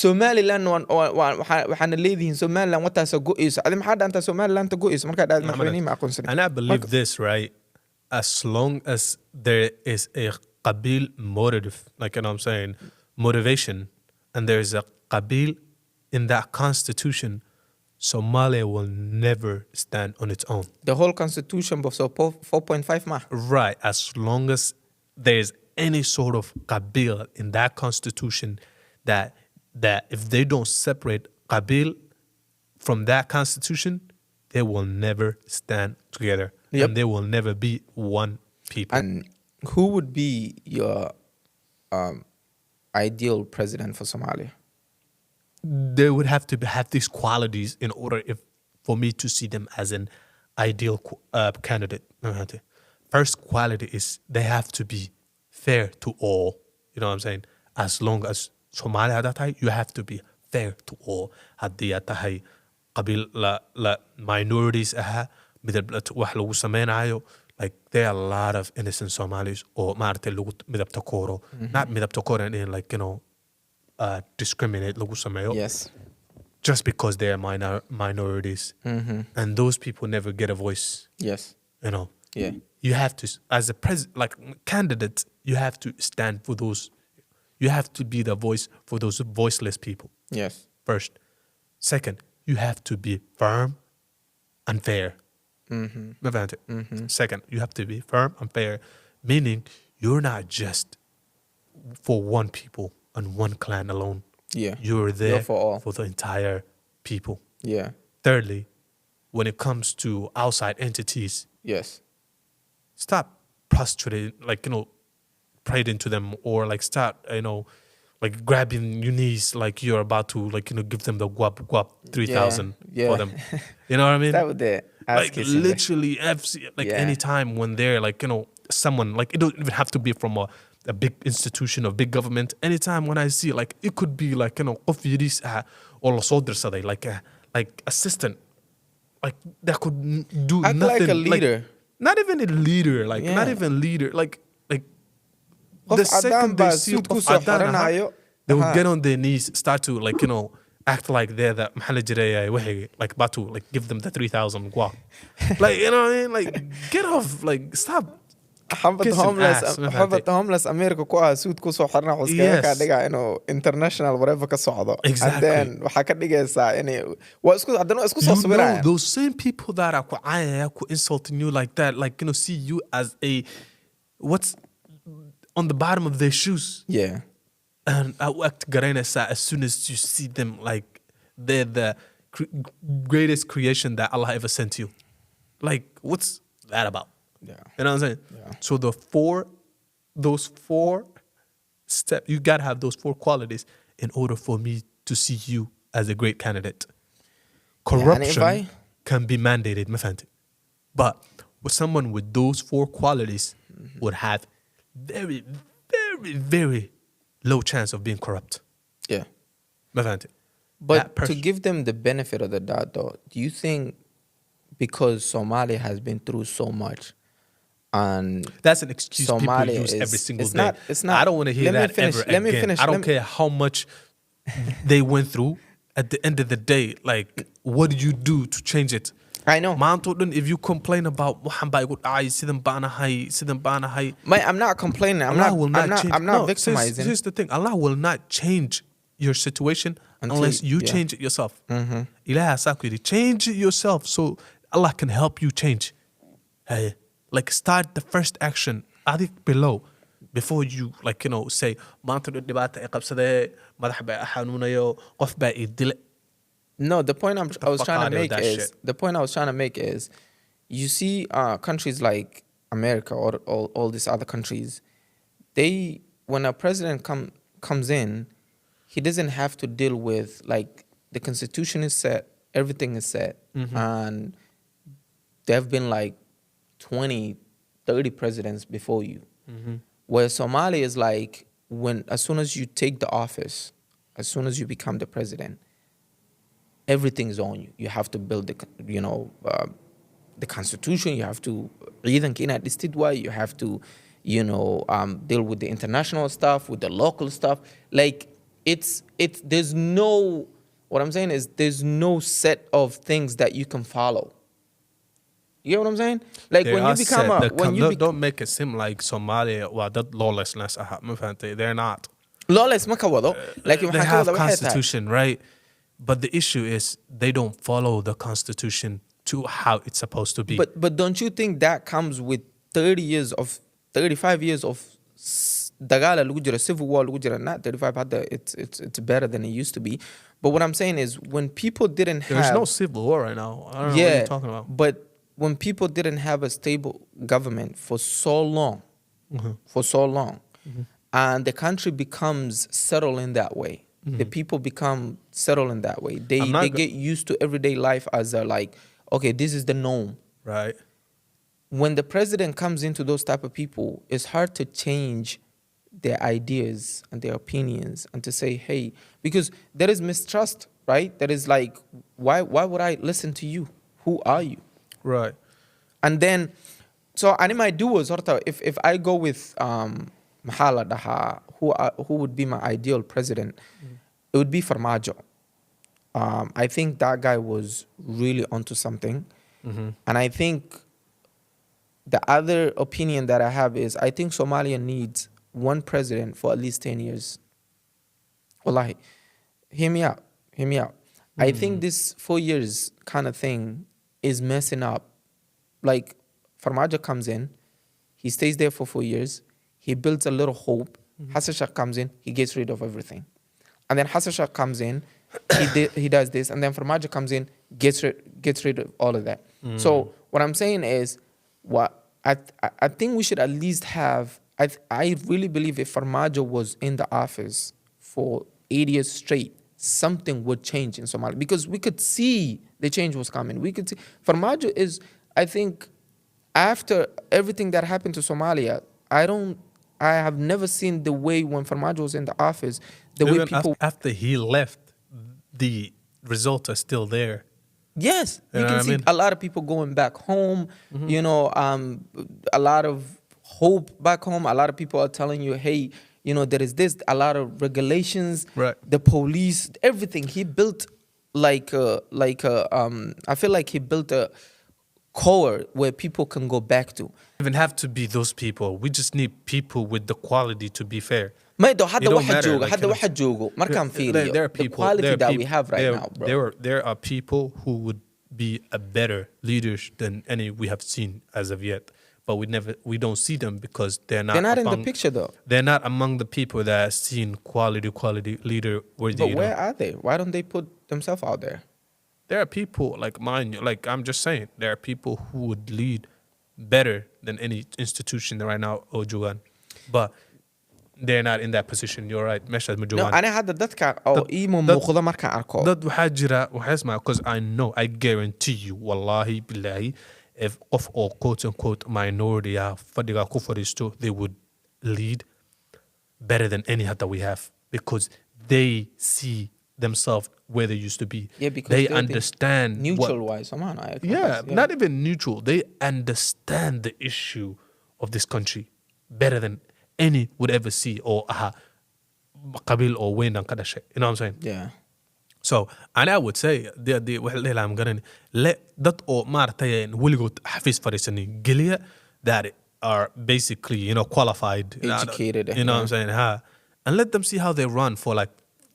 Somaliland waxaana leedihiin Somaliland wataasoo go'ayso adi maxaa dhaantaa Somaliland ta go'ayso markaa dhaad madaxweyne ma aqoonsani. And I believe this, right? As long as there is a qabil motive, like you know what I'm saying, motivation, and there is a qabil in that constitution, Somalia will never stand on its own. The whole constitution of 4.5 ma. Right. As long as there's any sort of qabil in that constitution that if they don't separate qabil from that constitution, they will never stand together. Yep. And they will never be one people. And who would be your ideal president for Somalia? They would have to have these qualities in order for me to see them as an ideal candidate. First quality is they have to be fair to all. You know what I'm saying? As long as Somalia you have to be fair to all. Haddii aad tahay qabiil la minorities midab wax lagu sameynayo, like there are a lot of innocent Somalis or maartay lagu midabta kooro. Not midabta kooro in like, you know, discriminate lagu sameyo. Yes. Just because they are minorities. And those people never get a voice. Yes. You know. Yeah. You have to, as a like candidate, you have to stand for those. You have to be the voice for those voiceless people. Yes. First. Second, you have to be firm and fair. Second, you have to be firm and fair, meaning you're not just for one people and one clan alone. Yeah. You're there You're for all. for the entire people. Yeah. Thirdly, when it comes to outside entities, Yes. stop prostrating, like, you know, praying into them, or like start, you know, like grabbing your knees like you're about to, like, you know, give them the guap 3,000 Yeah. for them. You know what I mean? That would Like literally like anytime when they're like, you know, someone, like it don't even have to be from a big institution or big government. Anytime when I see, like, it could be like, you know, qof yariis or la soo dirsaday, like assistant, like that could do Act nothing. like a leader. Not even a leader, like not even leader, like Qof the second cadaan they baa see suit ku qof soo cadaan xiranayo. they will get on their knees, start to, like, you know, act like they're the maxaa la jiray wixii, like about to, like, give them the 3,000 guap. Like, you know what I mean? Like, get off, like, stop. Xabad homeless America ku suit ku soo xirna xuska ka dhiga inuu international whatever ka socdo. Exactly. And then waxa ka dhigaysaa inay waa isku hadana isku soo You know, sawirayaan. those same people that are insulting you like that, like, you know, see you as a what's on the bottom of their shoes. Yeah. And act garanaysa as soon as you see them, like they're the greatest creation that Allah ever sent you. Like, what's that about? Yeah. You know what I'm saying? Yeah. So those four steps, you gotta have those four qualities in order for me to see you as a great candidate. Corruption can be mandated, but with someone with those four qualities would have very, very, very low chance of being corrupt. Yeah. But to give them the benefit of the doubt, though, do you think because Somalia has been through so much, and that's an excuse Somalia people use every single day? It's not. I don't want to hear that ever again. I don't care how much they went through. At the end of the day, like, what do you do to change it? I know. If you complain about I'm not complaining. I'm not victimizing. Here's the thing. Allah will not change your situation unless you change it yourself. Change it yourself so Allah can help you change. Like, start the first action. Adik below. before you like say maanta dhibaata ay qabsadee madax baa i xanuunayo qof baa i dile. No, the point Get I the was fuck trying to out of make that is shit. the point I was trying to make is, you see, countries like America or all these other countries, they, when a president comes in, he doesn't have to deal with, like, the constitution is set, everything is set, and there have been like 20, 30 presidents before you. Where Somalia is like, when as soon as you take the office, as soon as you become the president, everything's on you. You have to build the constitution. You have to you have to deal with the international stuff, with the local stuff. Like, it's there's no, what I'm saying is, there's no set of things that you can follow. You get what I'm saying? Like, They when you are become set. a when you Don't make it seem like Somalia that lawlessness ma fahantay, they're not. lawless ma ka wado, like They have constitution, right? But the issue is they don't follow the constitution to how it's supposed to be. But don't you think that comes with 35 years of dagala lagu jira, civil war lagu jira? Not 35, it's better than it used to be. But what I'm saying is, when people didn't have, There's no civil war right now. I don't know what you're talking about. But when people didn't have a stable government for so long, and the country becomes settled in that way, the people become settled in that way. They get used to everyday life as a, like, okay, this is the norm. Right. When the president comes into those type of people, it's hard to change their ideas and their opinions and to say, hey, because there is mistrust, right? There is like, why would I listen to you? Who are you? Right. And then, so anima do was sort of, if I go with Mahala Daha, who would be my ideal president, it would be Farmajo. I think that guy was really onto something. And I think the other opinion that I have is, I think Somalia needs one president for at least 10 years. Wallahi, hear me out. I think this 4 years kind of thing is messing up. Like, Farmajo comes in, he stays there for 4 years, he builds a little hope. Hassan Sheikh comes in, he gets rid of everything. And then Hassan Sheikh comes in, he does this, and then Farmajo comes in, gets rid of all of that. So what I'm saying is, what I think we should at least have, I really believe if Farmajo was in the office for 8 years straight, something would change in Somalia, because we could see the change was coming. We could see Farmajo is, I think, after everything that happened to Somalia, I have never seen the way when Farmajo was in the office, the Even way people. after he left, the results are still there. Yes, You you know can what I see mean? a lot of people going back home. A lot of hope back home. A lot of people are telling you, hey, there is this. A lot of regulations. Right. The police, everything. He built I feel like he built a core where people can go back to. Even have to be those people. We just need people with the quality to be fair. ما يدو حدا It don't واحد matter, جوجو like, حدا واحد جوجو ما كان في there are the people. quality that we have right now, bro. There are people who would be a better leaders than any we have seen as of yet, but we don't see them because they're not. They're not in the picture though. They're not among the people that are seen quality leader worthy. But where are they? Why don't they put themselves out there? There are people like mine. Like, I'm just saying, there are people who would lead better than any institution right now, Ojuan, but they're not in that position. You're right. Meshad No, Majuan. أنا هذا dadka أو إيمو مخذ مركان أركو. Dad waxaa jira ismaa, because I guarantee you, wallahi billahi, if qof oo quote unquote minority fadhiga ku fadhiisto, they would lead better than any that we have, because they see themselves where they used to be. Yeah, because they they're understand neutral wise. Come on, not even neutral. They understand the issue of this country better than any would ever see, or qabil or wayn ka dhashay. You know what I'm saying? Yeah. So, and I would say, I'm gonna let that or maartay weligood xafiis fariisanin geliya that are basically, qualified, Educated, You know what I'm saying? And let them see how they run for like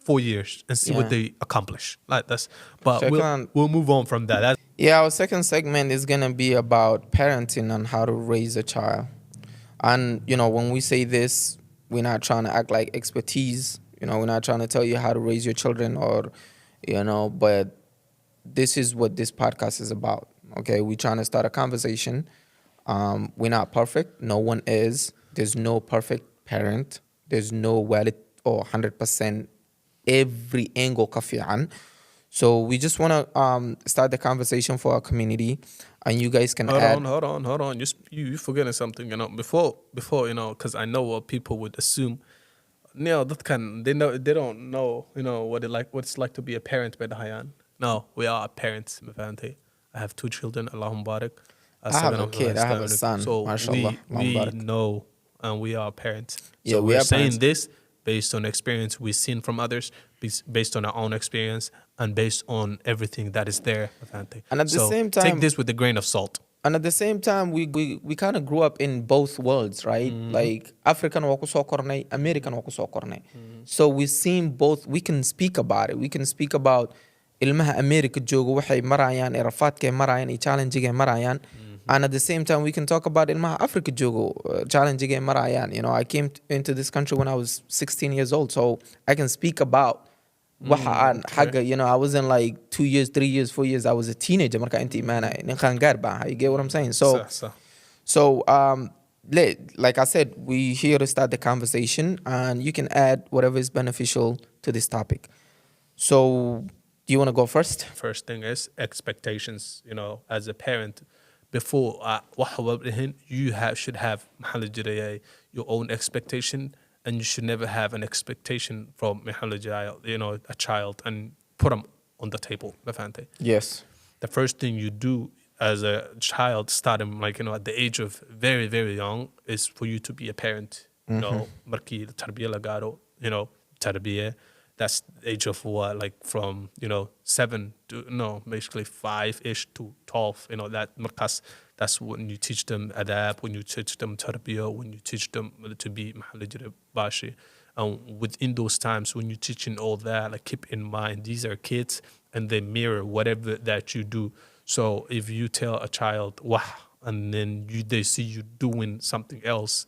4 years and see what they accomplish. Like that's, but we'll move on from that. Yeah, our second segment is gonna be about parenting and how to raise a child. And when we say this, we're not trying to act like expertise. We're not trying to tell you how to raise your children, or but this is what this podcast is about. Okay, we're trying to start a conversation. We're not perfect. No one is. There's no perfect parent. There's no walid or 100% every angle kafi'an. So we just want to start the conversation for our community, and you guys can Hold add. hold on. You forgetting something, before, because I know what people would assume. They don't know, what it's like to be a parent by the Hayan. No, we are parents, Mafante. I have 2 children, Allahum Barak. I have a kid. I have a son. So MashaAllah. we know, and we are parents. Yeah, So we we're are saying parents. this based on experience we've seen from others, based on our own experience, and based on everything that is there, Mafante. And at the same take time- this with a grain of salt. And at the same time, we kind of grew up in both worlds, right? Like African wa kuso kornay, American wa kuso kornay. So we've seen both. We can speak about it. We can speak about ilmaha America joogo waxay marayaan, rafaadkay marayaan, iyo challenge-gay marayaan. And at the same time, we can talk about ilmaha Africa joogo challenge-gay marayaan. I came into this country when I was 16 years old, so I can speak about waxa aan xagga, I wasn't like 2 years, 3 years, 4 years. I was a teenager marka inta imaanay. Nin qaangaar baan ahay. You get what I'm saying? So like I said, we here to start the conversation, and you can add whatever is beneficial to this topic. So do you want to go first? First thing is expectations. As a parent, before you should have your own expectation, and you should never have an expectation from a child, and put them on the table. Yes. The first thing you do as a child, starting at the age of very, very young, is for you to be a parent. Marki tarbiya lagaro, tarbiya. That's the age of what, like from 7 to basically 5-ish to 12. That markas. That's when you teach them adab, when you teach them tarbiya, when you teach them to be bashi. And within those times, when you're teaching all that, keep in mind, these are kids, and they mirror whatever that you do. So if you tell a child, wah, and then they see you doing something else,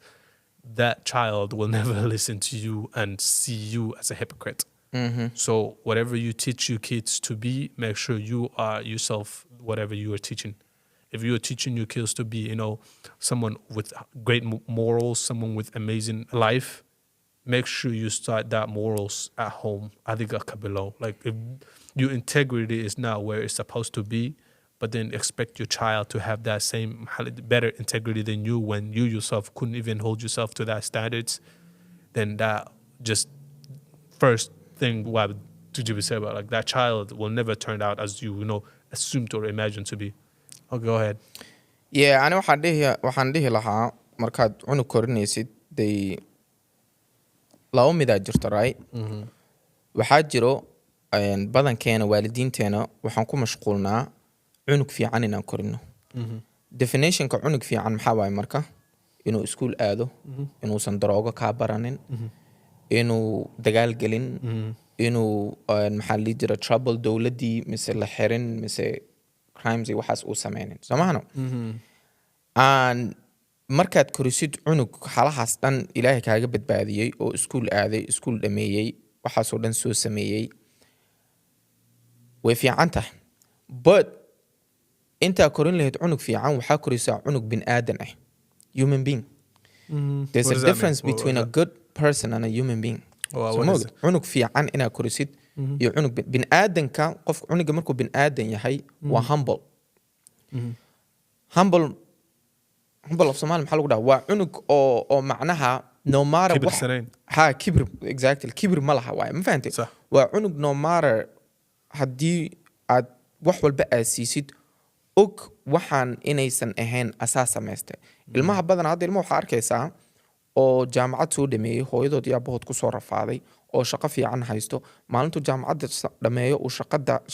that child will never listen to you and see you as a hypocrite. So whatever you teach your kids to be, make sure you are yourself, whatever you are teaching. If you're teaching your kids to be, someone with great morals, someone with amazing life, make sure you start that morals at home. Below. Like if your integrity is not where it's supposed to be, but then expect your child to have that same better integrity than you when you yourself couldn't even hold yourself to that standards, then that just first thing what to say about that child will never turn out as you assumed or imagined to be. Oh, go ahead. Yeah, أنا waxaan dhihi lahaa markaad cunug korinaysid day laba mid jirto, right? Waxaa jiro badankeena waalidiinteena waxaan ku mashquulnaa cunug fiican inaan korino. Definitionka cunug fiican maxaa waaye marka? Inuu iskuul aado, inuusan daroogo kaa baranin, inuu dagaal gelin, inuu maxaa la jira trouble dowladii mise la xirin mise crimes iyo waxaas uu sameynin. Soomahano? And markaad korisid cunug xalahaas dhan ilaahay kaaga badbaadiyey oo iskuul aaday, iskuul dhameeyey, waxaasoo dhan soo sameeyey, way fiican tahay. But intaa korin lahayd cunug fiican, waxaa korisaa cunug bin aadan ah, human being. There's a difference between a good person and a human being. Cunug fiican inaa korisid iyo cunug bin aadanka, qof cunuga markuu bin aadan yahay waa humble. Humble of Somali maxaa lagu dhahaa? Waa cunug oo macnaha no matter what. Kibir, exactly. Kibir ma laha waaye, ma fahantay? Waa cunug no matter haddii aad wax walba aasiisid, og waxaan inaysan ahayn asaas samaystay. Ilmaha badan hadda ilmo waxaa arkaysaa oo jaamacad soo dhameeyey, hooyadood iyo aabahood ku soo rafaaday, oo shaqo fiican haysto. Maalintuu jaamacadda dhameeyo uu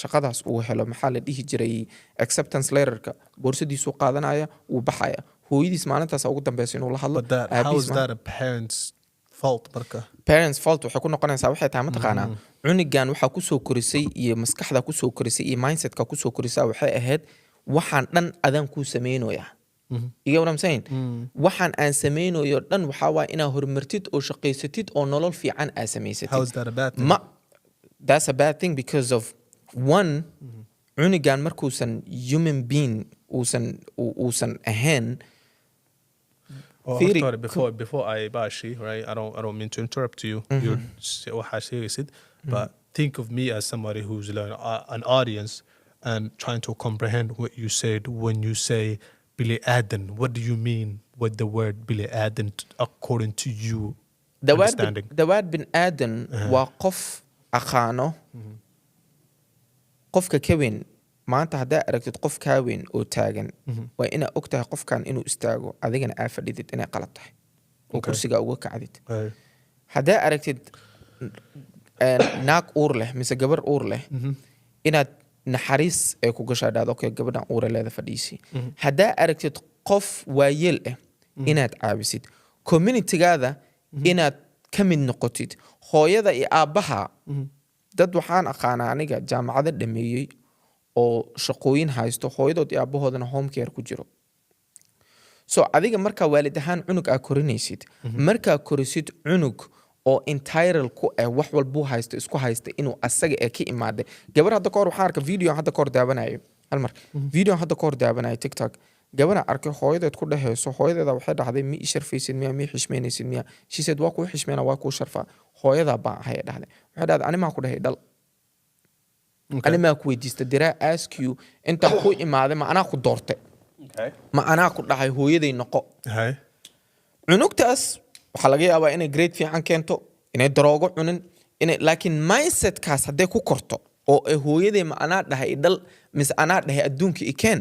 shaqadaas uu helo, maxaa la dhihi jiray acceptance letterka, boorsadiisuu qaadanaya, uu baxaya. Hooyadiis maalintaas ugu dambaysa inuu la hadlo. How is that a parent's fault marka? Parents fault waxay ku noqonaysaa waxay tahay mataqaanaa cunugan waxaa ku soo korisay iyo maskaxda ku soo korisay iyo mindsetka ku soo korisay waxay ahayd waxaan dhan adaan ku sameeynoya. You get what I'm saying? Waxaan aan samaynayo dhan waxaa waa inaa horumartid oo shaqaysatid oo nolol fiican aa samaysatid. How is that a bad thing? That's a bad thing because of one, cunugan markuusan human being uusan ahayn. Sorry, before I bashi, right? I don't mean to interrupt you. You're waxaa sheegaysid, but think of me as somebody who's an audience and trying to comprehend what you said when you say Billy Aden. What do you mean with the word Billy Aden according to you? The word bin Aden waa qof aqaano qofka ka weyn. Maanta haddaa aragtid qof kaa weyn oo taagan waa inaa og tahay qofkan inuu istaago adigana aa fadhidid inay qalad tahay oo kursigaa uga kacdid. Haddaa aragtid naag uur leh mise gabar uur leh inaad naxariis ay ku gashaa dhahdo okay gabadhan uure leeda fadhiisi. Haddaa aragtid qof waayeel ah inaad caawisid. Communitygaada inaad ka mid noqotid. Hooyada iyo aabbaha dad waxaan aqaanaa aniga jaamacada dhameeyey oo shaqooyin haysto hooyadood iyo aabahoodana home care ku jiro. So adiga markaa waalid ahaan cunug aa korinaysid markaa korisid cunug oo entirely ku wax walbuu haysto isku haysta inuu asaga ee ka imaaday. Gabar hadda ka hor waxaan arkay video hadda ka hor daawanayo hal mar video hadda ka hor daawanayo TikTok gabadha arkay hooyadeed ku dhahayso hooyadeeda waxay dhahday mi sharfaysid miya mi xishmeynaysid miya. She said waa ku xishmeena waa ku sharfa hooyada baa ahay dhahday waxay dhahday anima ku dhahay dhal anima ku weydiista did I ask you inta ku imaaday ma anaa ku doortay ma anaa ku dhahay hooyaday noqo. Cunugtaas waxaa laga yaabaa inay grade fiican keento inay daroogo cunin inay laakiin mindsetkaas hadday ku korto oo hooyaday ma anaa dhahay dhal mise anaa dhahay adduunka ikeen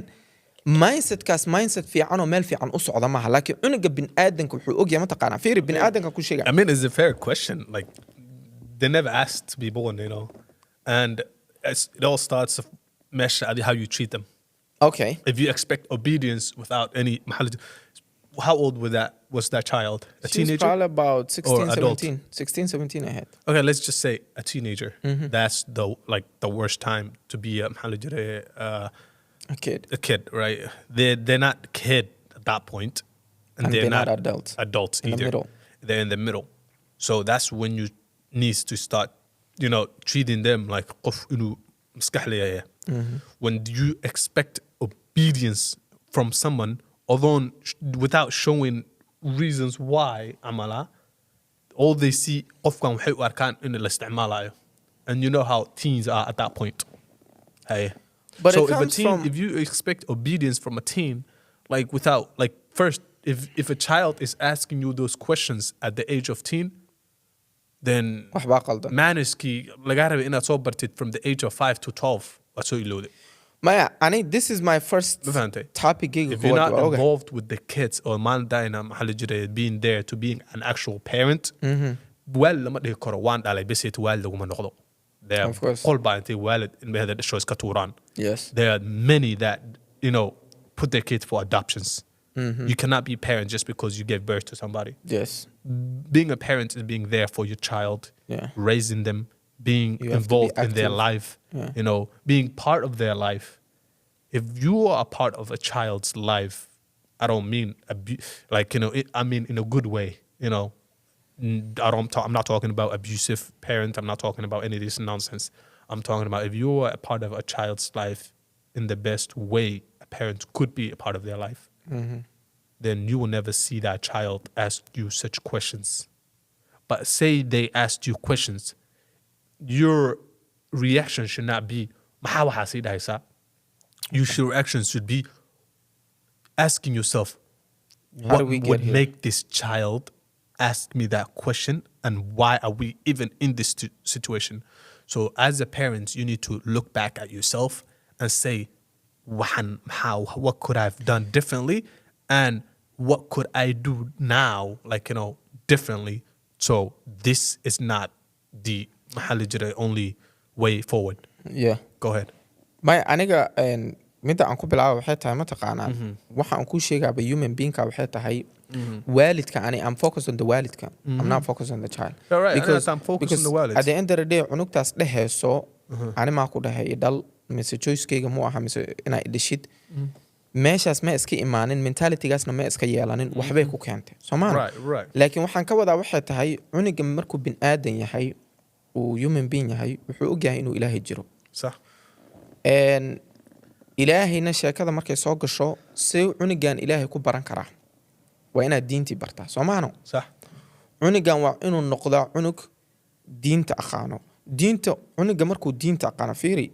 mindsetkaas mindset fiican oo meel fiican u socda maaha. Laakiin cunuga bin aadanka wuxuu ogyahay ma taqaanaa fiiri bin aadanka ku sheega. I mean it's a fair question, like they never asked to be born, you know, and it all starts of mesh how you treat them. Okay, If you expect obedience without any how old was that child? A she's teenager? probably about 16 adult? 17 ahead. Okay, let's just say a teenager. That's the worst time to be A kid. a kid, right? They're not kid at that point, And they're not adults. Adults In the either. middle. They're in the middle. So that's when you need to start, you know, treating them like qof inu maskax leeyahay. When you expect obedience from someone, although without showing reasons why amala, all they see qofkan waxay u arkaan in la isticmaalayo. And you know how teens are at that point. Hey. But So it comes if you expect obedience from a teen, like without like first if a child is asking you those questions at the age of teen, then waxbaa qaldan. manners-kii laga rabay inaad soo bartid from the age of 5 to 12 waad soo ilowday. Maya, this is my first Ma fahantay? topic gig. If you're not involved with the kids or maalintayna maxaa la jiray being there to being an actual parent, waalid lama dhihi karo waan dhalay beseet waalid laguma noqdo. There are Of course. qol baa intay waalid ilmaheda dhasho iska tuuraan. Yes. There are many that, you know, put their kids for adoptions. You cannot be parent just because you gave birth to somebody. Yes. Being a parent is being there for your child, Yeah. raising them, being You have to be involved in their active. life, Yeah. you know, being part of their life. If you are a part of a child's life, I don't mean like, you know, I mean in a good way, you know. I'm not talking about abusive parent. I'm not talking about any of this nonsense. I'm talking about if you are a part of a child's life in the best way a parent could be a part of their life, then you will never see that child ask you such questions. But say they asked you questions, your reaction should not be, "Maxaa waxaa sii dhahaysaa?" Your reaction should be asking yourself, How what do we get would here? make this child ask me that question, and why are we even in this situation? So as a parent, you need to look back at yourself and say, what could I have done differently, and what could I do now, like, you know, differently, so this is not the only way forward. Yeah. Go ahead. Maya, aniga midda aan ku bilaabo waxay tahay ma taqaanaa waxa aan ku sheegaaba human beingka waxay tahay waalidka I'm focused on the waalidka. I'm not focused on the child. All right, because I'm focused on the waalid. At the end of the day cunugtaas dhehayso ani maa ku dhahay dhal mise choicekayga mu aha mise inaa idhishid meeshaas ma iska imaanin mentalitygaasna ma iska yeelanin waxbay ku keentay Soomaali right laakiin waxaan ka wadaa waxay tahay cuniga markuu bin aadan yahay uu human being yahay wuxuu og yahay inuu ilaahay jiro صح ilaahayna sheekada markay soo gasho si cunigan ilaahay ku baran karaa waa inaad diintii bartaa Soomaano صح cunigan waa inuu noqdaa cunug diinta aqaano diinta cuniga markuu diinta aqaano fiiri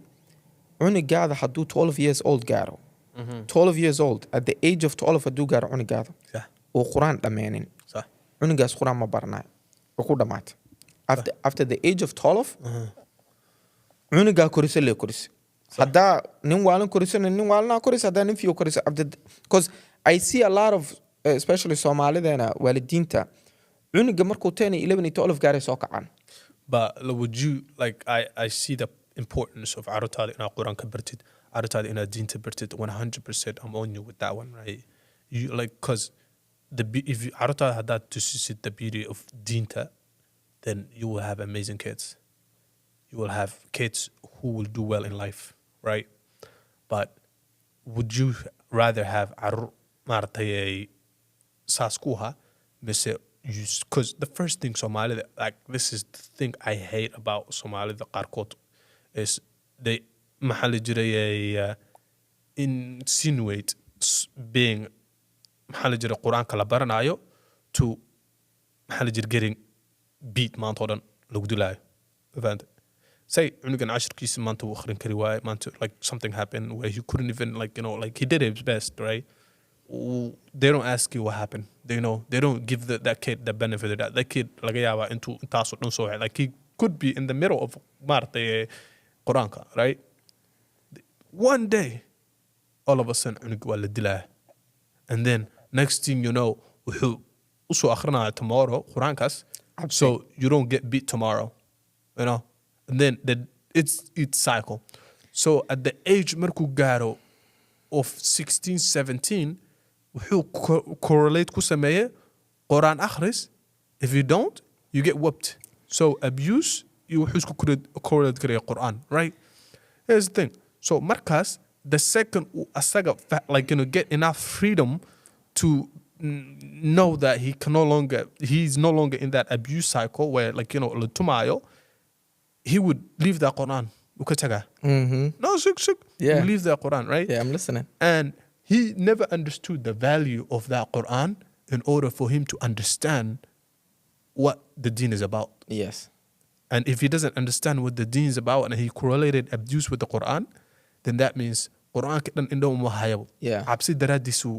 cunigaada hadduu 12 years old gaaro 12 years old at the age of 12 hadduu gaaro cunigaada صح uu quraan dhameenin صح cunigaas quraan ma baranayo oo ku dhamaatay after the age of 12 cunigaa korisa lee korisa haddaa nin waalan korisana nin waalanaa korisa haddaa nin fiyo korisa because I see a lot of especially Soomaalidana waalidiinta cuniga markuu 10 11 12 gaaray soo kacaan but would you like I see the importance of caruurtaada inaad quraanka bartid caruurtaada inaad diinta bartid 100% I'm on you with that one right you like because if you caruurtaada haddaad tusisid the beauty of diinta then you will have amazing kids you will have kids who will do well in life right but would you rather have caruur maartay saas ku ahaa mise because the first thing Somali like this is the thing I hate about Somali the qaarkood is they maxalli jiray insinuate being maxalli jiray quraanka la baranayo to maxalli jiray getting beat maanta oo dhan lagu dilaayo event say unigan ashirkiisa maanta uu akhrin kari waay maanta like something happened where he couldn't even like you know like he did his best right they don't ask you what happened they don't give that kid the benefit of that kid laga yaaba intuu intaasoo dhan soo like he could be in the middle of maartay quraanka right one day all of a sudden unig waa la dilaa and then next thing you know wuxuu usoo akhrinaya tomorrow quraankaas so you don't get beat tomorrow you know and then it's cycle so at the age markuu gaaro of 16 17 wuxuu correlate ku sameeye quraan akhris if you don't you get whooped so abuse you wuxuu isku correlate karaya quraan right here's the thing so markaas the second asaga like you know get enough freedom to know that he's no longer in that abuse cycle where like you know lutumayo he would leave that Quran ukataga no sick yeah you leave that Quran right yeah I'm listening and he never understood the value of that Quran in order for him to understand what the deen is about yes and if he doesn't understand what the deen is about and he correlated abuse with the Quran then that means Quran dan indho uma hayo yeah absi daradiisu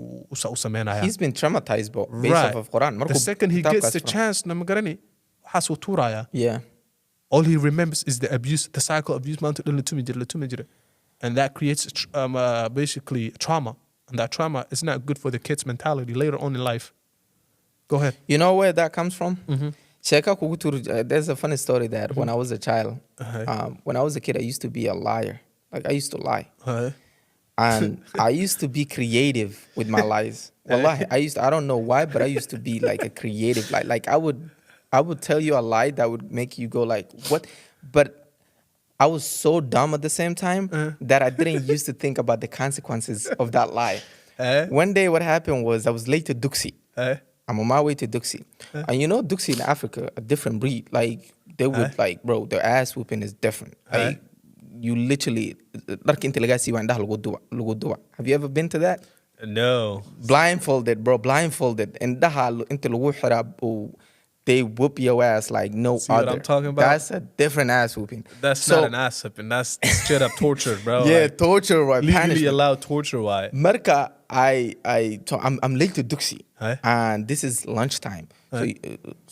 u sameynaya he's been traumatized based off of Quran the second he gets the chance na magarani waxa soo turaya yeah all he remembers is the abuse the cycle of abuse mounted latumi jira and that creates basically trauma and that trauma is not good for the kid's mentality later on in life go ahead you know where that comes from Sheka kugutur there's a funny story that when I was a child when I was a kid I used to be a liar like I used to lie and I used to be creative with my lies wallahi I don't know why but I used to be like a creative lie like I would tell you a lie that would make you go like what but I was so dumb at the same time that I didn't used to think about the consequences of that lie one day what happened was I was late to Duxie I'm on my way to Duxie and you know Duxie in Africa a different breed like they would like bro their ass whooping is different like you literally dharka inta laga siiba indhaha lagu duwa have you ever been to that no blindfolded indhaha inta lagu xiraa they whoop your ass like no See other. what I'm talking about? That's a different ass whooping. That's not an ass whooping. That's straight up torture, bro. Yeah, like, torture or legally punishment. allowed torture. Why? Marka, I'm late to Duxie, Hey? and this is lunchtime. So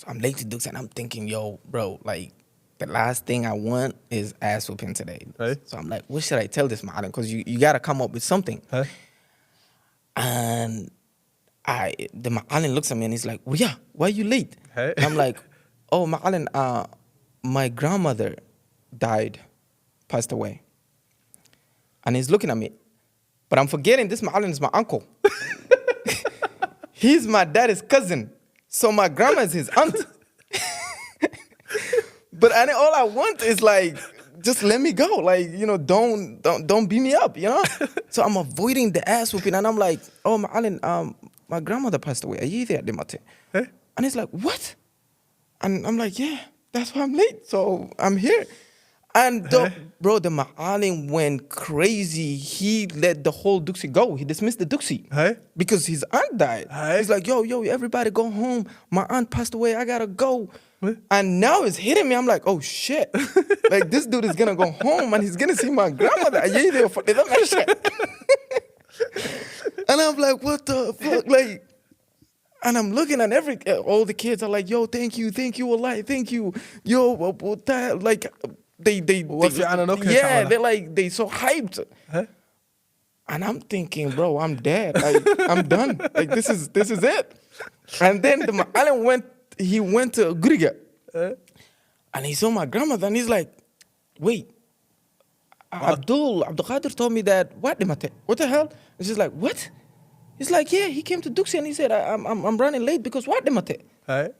I'm late to Duxie, and I'm thinking, yo, bro, like the last thing I want is ass whooping today. Hey? So I'm like, what should I tell this man? Because you gotta come up with something. Hey? And the Ma'alin looks at me and he's like, well, yeah, why are you late? Hey. And I'm like, oh, Ma'alin, my grandmother died, passed away. And he's looking at me. But I'm forgetting this Ma'alin is my uncle. He's my daddy's cousin. So my grandma is his aunt. But all I want is like just let me go. Like, don't beat me up, So I'm avoiding the ass whooping, and I'm like, oh, Alan, my grandmother passed away. Are you there, Dimate? Eh? And he's like, what? And I'm like, yeah, that's why I'm late. So I'm here. And bro, the Ma'alim went crazy. He let the whole Duxie go. He dismissed the Duxie Hey? because his aunt died. Hey? He's like, yo, everybody go home. My aunt passed away. I gotta go. What? And now it's hitting me. I'm like, oh shit. Like, this dude is gonna go home and he's gonna see my grandmother. And I'm like, what the fuck? Like, and I'm looking at all the kids are like, yo, thank you, Allah, thank you. Yo, what the, like, they yeah, they're like, they so hyped. Huh? And I'm thinking, bro, I'm dead. Like, I'm done. Like, this is it. And then the Ma'alim went to Guriga. And he saw my grandmother and he's like, wait, Abdul Qadir told me that, what the hell? And she's like, what? He's like, yeah, he came to Duxie and he said, I'm running late because what? Hey?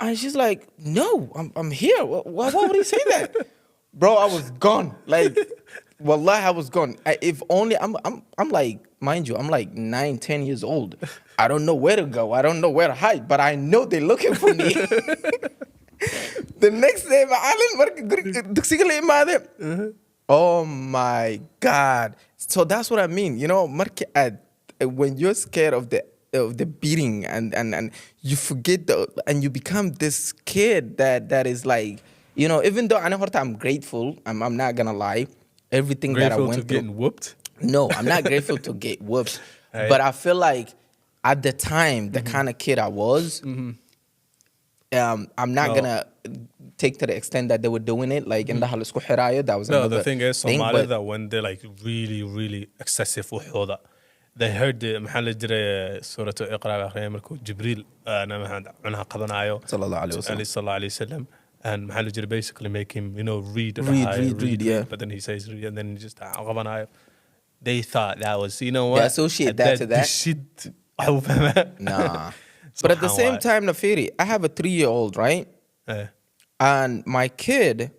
And she's like, no, I'm here. Why would he say that? Bro, I was gone. Like, wallahi, I was gone. If only I'm like, mind you, I'm like 9, 10 years old. I don't know where to go. I don't know where to hide, but I know they're looking for me. The next day, oh my God. So that's what I mean. When you're scared of the beating and you forget and you become this kid that is like, even though I'm grateful, I'm not gonna lie, everything that I Grateful went to through. getting whooped? No, I'm not grateful to get whooped, Hey. but I feel like at the time, the kind of kid I was, I'm not gonna take to the extent that they were doing it, like in the Halisku Hiraya, that was No, another the thing is, thing, Somali, but- that when they're like really, really excessive وحوضة, they heard the محل جرى سورة إقرأ آخرين مركو جبريل أنا ما عنها قضنايو صلى الله عليه وسلم. صلى الله عليه وسلم, and محل جرى basically make him read, Read, yeah. but then he says read, and then he just قضنايو. They thought that was, what? They associate that to that. Shit. Nah. But at the same time, Nafiri, I have a 3-year-old, right? And my kid,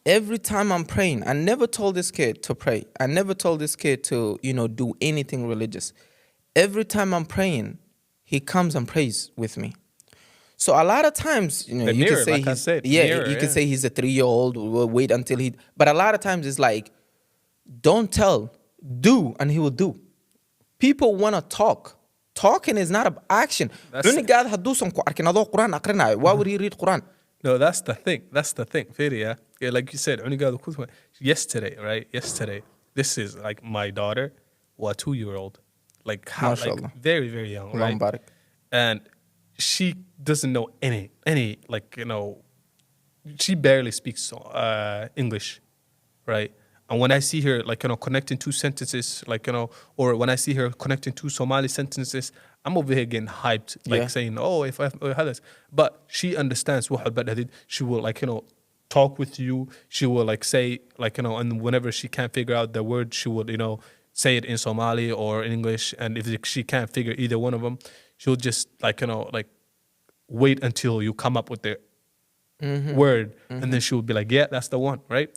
every time I'm praying, I never told this kid to pray. I never told this kid to, do anything religious. Every time I'm praying, he comes and prays with me. So a lot of times, you mirror, can say like I said, yeah, mirror, you can yeah. say he's a 3-year-old. We'll wait until he. But a lot of times it's like, don't tell, do, and he will do. People want to talk. Talking is not an action. Why would he read Quran? No, that's the thing. Fairy, yeah, like you said, yesterday, right? Yesterday, this is like my daughter, or a 2-year-old, like very, very young, right? And she doesn't know any, she barely speaks English, right? And when I see her, connecting 2 sentences, or when I see her connecting 2 Somali sentences, I'm over here getting hyped, saying, oh, if I had this. But she understands what she will, talk with you. She will, say, and whenever she can't figure out the word, she will, say it in Somali or in English. And if she can't figure either one of them, she'll just, wait until you come up with the word. And then she will be like, yeah, that's the one, right?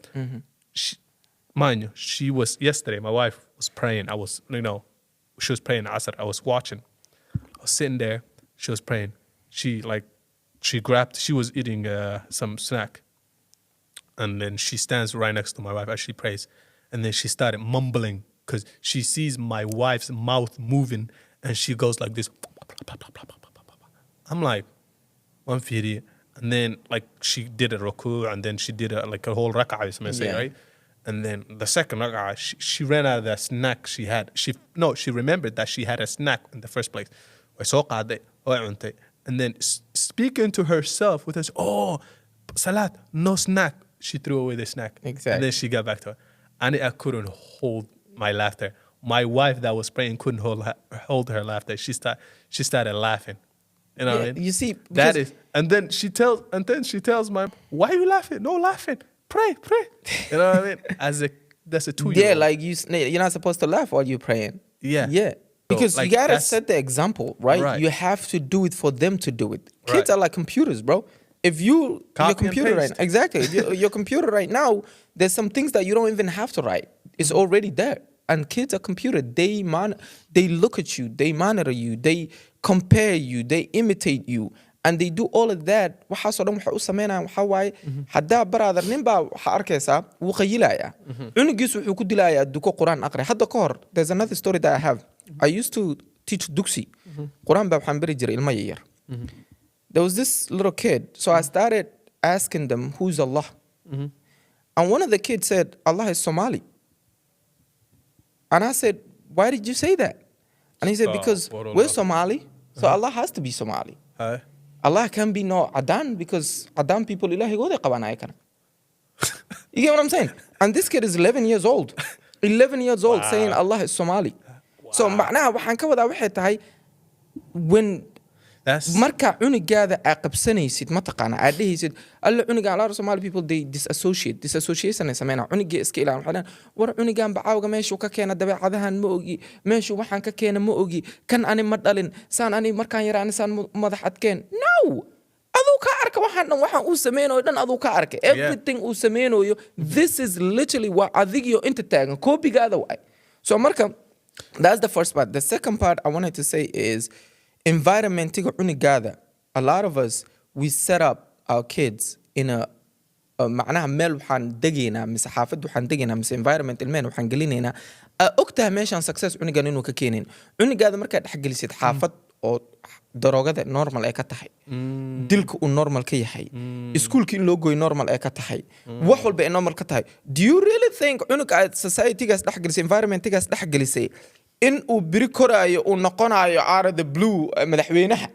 Mind you, she was yesterday. My wife was praying. I was, she was praying Asr. I was watching. I was sitting there. She was praying. She was eating some snack, and then she stands right next to my wife as she prays, and then she started mumbling because she sees my wife's mouth moving, and she goes like this. I'm like, one firi, and then she did a ruku, and then she did a whole rak'ah, right? And then the second rak'ah, she ran out of that snack she had. She remembered that she had a snack in the first place. And then speaking to herself with us, oh, Salat, no snack. She threw away the snack. Exactly. And then she got back to her. And I couldn't hold my laughter. My wife that was praying couldn't hold her laughter. She started laughing. You know what I mean? You see, that is. And then she tells my, why are you laughing? No laughing. Pray. You know what I mean? That's a 2-year-old. Yeah, you're not supposed to laugh while you're praying. Yeah. Because So, you gotta that's- set the example, right? Right. You have to do it for them to do it. Kids are like computers, bro. if your Copy and computer right paste. now, exactly, your computer right now, there's some things that you don't even have to write. It's already there. And kids are computer. They look at you, they monitor you, they compare you, they imitate you, and they do all of that. waxaasoo dhan waxa u sameynayaan waxaa waaye haddaa brother nin baa waxaa arkaysaa wuu qayilayaa cunugiisu wuxuu ku dilayaa duko quraan aqri hadda ka hor there's another story that I have. I used to teach duksi quraan baa waxaan bari jiray ilmo yar. There was this little kid, so I started asking them who's Allah, and one of the kids said Allah is Somali. And I said, why did you say that? And he said, because we're Somali, so Allah has to be Somali. Allah can be no Adan, because Adan people ilahi go de qabanaya kana. You get what I'm saying? And this kid is 11 years old. 11 years old saying Allah is Somali. So macnaha waxaan ka wadaa waxay tahay when marka cunugaada aad qabsanaysid mataqaana aad dhehaysid alla cunugaan a lot of Somali people they dissociation ay sameynaa cunugii iska ilaalin waxaan war cunugaan bacaawga meeshuu ka keena dabeecadahan ma ogi meeshuu waxaan ka keena ma ogi kan ani ma dhalin saan ani markaan yaraan saan madax adkeen no aduu ka arka waxaan uu sameynayo dhan aduu ka arka everything uu sameynayo this is literally what adigiyo inta taagan koobigaada waay. So marka that's the first part. The second part I wanted to say is environment unigather. A lot of us we set up our kids in a معناها مال وحن دقينا مس حافظ وحن دقينا مس environment المال وحن قلينا أكتها ماشان success uniganinu ككينين unigather مركز حق اللي سيد حافظ أو دراجة normal أي كتحي دلك normal كي حي school كين logo normal أي كتحي وحول بين normal كتحي. Do you really think unique society جالس حق اللي environment جالس حق اللي سي إن وبريكوراي ونقناي عارض blue مدحوينها.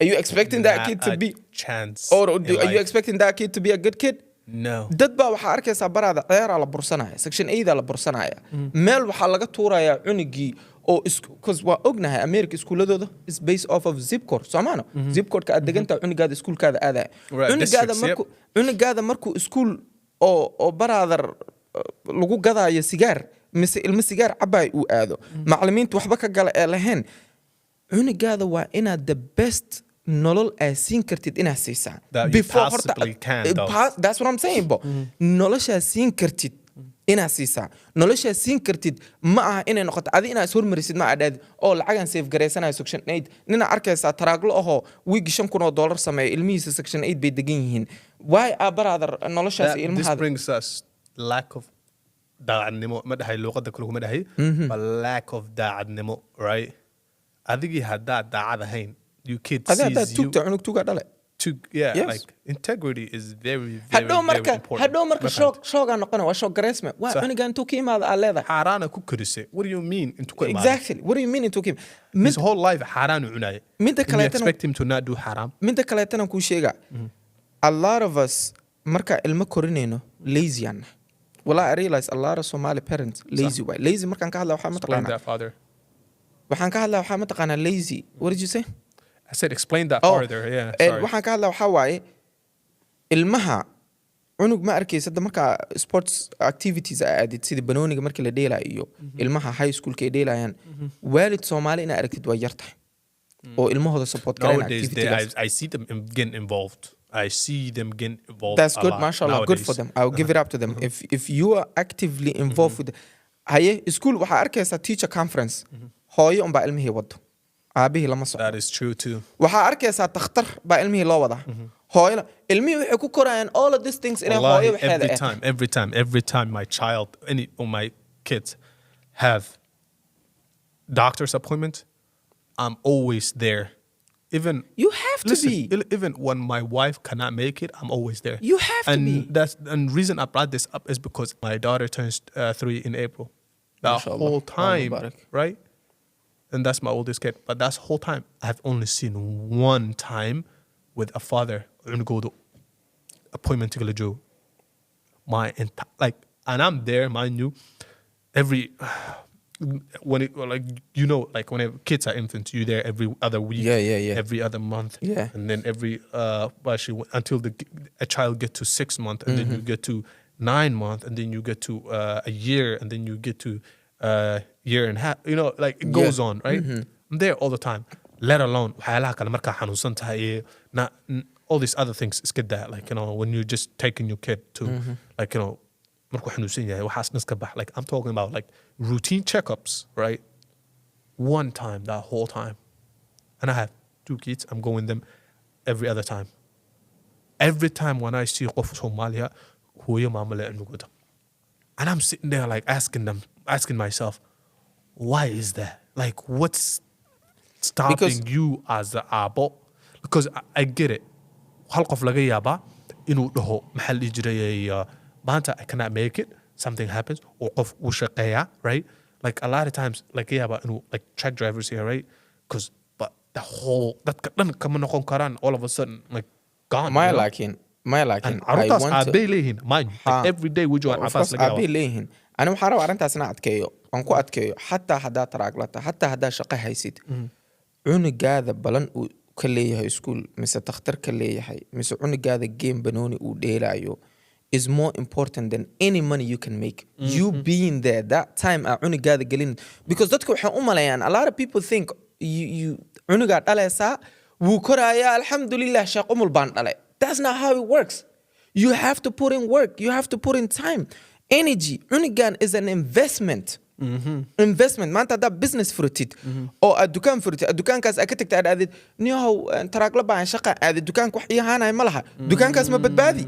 Are you expecting that kid to be chance? Or are you expecting that kid to be a good kid? No. dad baa waxa arkaysaa barada ciyaar ala bursanaya section 8 ala bursanaya meel waxa laga tuuraya cunugii oo cuz waa ognahay America iskuuladooda is based off of zip code Somano zip code ka adaganta cunugaada iskuulkaada aada cunugaada markuu iskuul oo brother lagu gadaayo sigaar mise ilmo sigaar cabay uu aado macallimiintu waxba ka gala ee lahayn cunugaada waa inaad the best nolol ay siin kartid inaad siisaa before that's what I'm saying bo nolosha siin kartid inaad siisaa nolosha siin kartid ma aha inay noqoto adi inaad soo marisid ma aad oo lacagan save gareysanayo section 8 nina arkaysa taraaglo aho week $5,000 sameeyo ilmihiisa section 8 bay degan yihiin why are brother noloshaas ilmaha this brings us lack of daacadnimo ma dhahay luqada kale kuma dhahay but lack of daacadnimo right adigi hadda daacad ahayn you kid sees you like integrity is very important. Hadoo marka shoog aan noqon waa shoog gareysme waa aniga intuu ka imaado aad leedahay xaraana ku karisay what do you mean intuu ka imaado exactly what do you mean intuu ka his whole life xaraan u cunay midda kale you expect him to not do haram midda kale tan ku sheega a lot of us marka ilmo korinayno lazy aan wala I realize a lot of Somali parents lazy way lazy markaan ka hadlaa waxa ma taqaanaa waxaan ka hadlaa waxa ma taqaanaa lazy what did you say I said explain that further yeah sorry waxaan ka hadlaa waxa waaye ilmaha cunug ma arkaysa marka sports activities aadid sida banooniga markii la dheelaayo iyo ilmaha high school ka dheelayaan waalid Soomaali ina aragtid waa yartahay oo ilmahooda support gareyn activities I see them getting involved that's good mashallah good for them I'll give it up to them if you are actively involved with haye school waxa arkaysa teacher conference hooyo un baa ilmihii wado aabihi lama soo that is true too waxa arkaysa takhtar baa ilmihii loo wadaa hooyo ilmihii waxay ku korayaan all of these things in hooyo waxay every time my child any of my kids have doctor's appointment I'm always there even you have to be even when my wife cannot make it I'm always there you have to be and reason I brought this up is because my daughter turns 3 in April that whole time right and that's my oldest kid but that's whole time I've only seen one time with a father and go to appointment to Joe my like and I'm there mind you every when it like you know like when kids are infants you're there every other week every other month and then every until a child get to 6 months and then you get to 9 months and then you get to a year and then you get to year and a half you know like it goes on right I'm there all the time let alone waxyaalaha kale markaa xanuunsan tahay all these other things is get that like when you're just taking your kid to like markuu xanuunsan yahay waxaas iska bax like I'm talking about like routine checkups, right? One time that whole time, and I have 2 kids. I'm going them every other time. Every time when I see qof Somalia hooyo maamule anuguda, and I'm sitting there like asking myself, why is that? Like what's stopping you as the abo? Because I get it. Hal qof laga yaaba inuu dhaho maxaa la jiray maanta I cannot make it, something happens or qof uu shaqeeya, right? Like a lot of times like yaaba inuu like truck drivers here, right? Because but the whole dadka dhan kama noqon karaan all of a sudden like gone. my you know? laakiin I Arrintaas want to aabay leeyihiin mind like every day wujuh of cabaas course laga aabay yaaba. leeyihiin ani waxaan rabaa arrintaas inaan adkeeyo aan ku adkeeyo xataa haddaa taraaglata xataa haddaa shaqo haysid cunugaada balan uu ka leeyahay iskuul mise takhtar ka leeyahay mise cunugaada game banooni uu dheelaayo is more important than any money you can make. You being there that time cunugaada gelin, because dadka waxay u maleeyaan a lot of people think you cunugaa dhalaysaa wuu koraaya alxamdulilah shaqumul baan dhalay. That's not how it works. You have to put in work. You have to put in time. Energy. Cunugan is an investment. Investment. Maanta haddaa business furatid oo aad dukaan furatid dukaankaas aad ka tagta aad aadid niyahow taraagla baan shaqa aadid dukaanka wax ii haanaya ma laha dukaankaas ma badbaadi.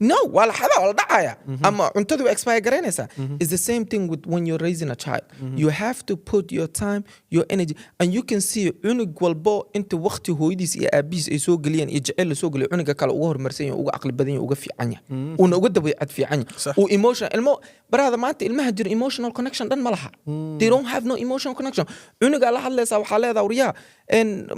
No, waa la xadaa waa la dhacaya ama cuntadu expire garaynaysaa. It's the same thing with when you're raising a child. You have to put your time, your energy, and you can see cunug walbo inta waqti hooyadiis iyo aabihiis ay soo geliyaan iyo jecel la soo geliyo cunuga kale uga horumarsan yahay uga aqli badan yahay uga fiican yahay una uga dabeecad fiican yahay uu emotion ilmo baraada maanta ilmaha jira emotional connection dhan ma laha. They don't have no emotional connection. Cunuga la hadlaysaa waxaa leedahay waryaa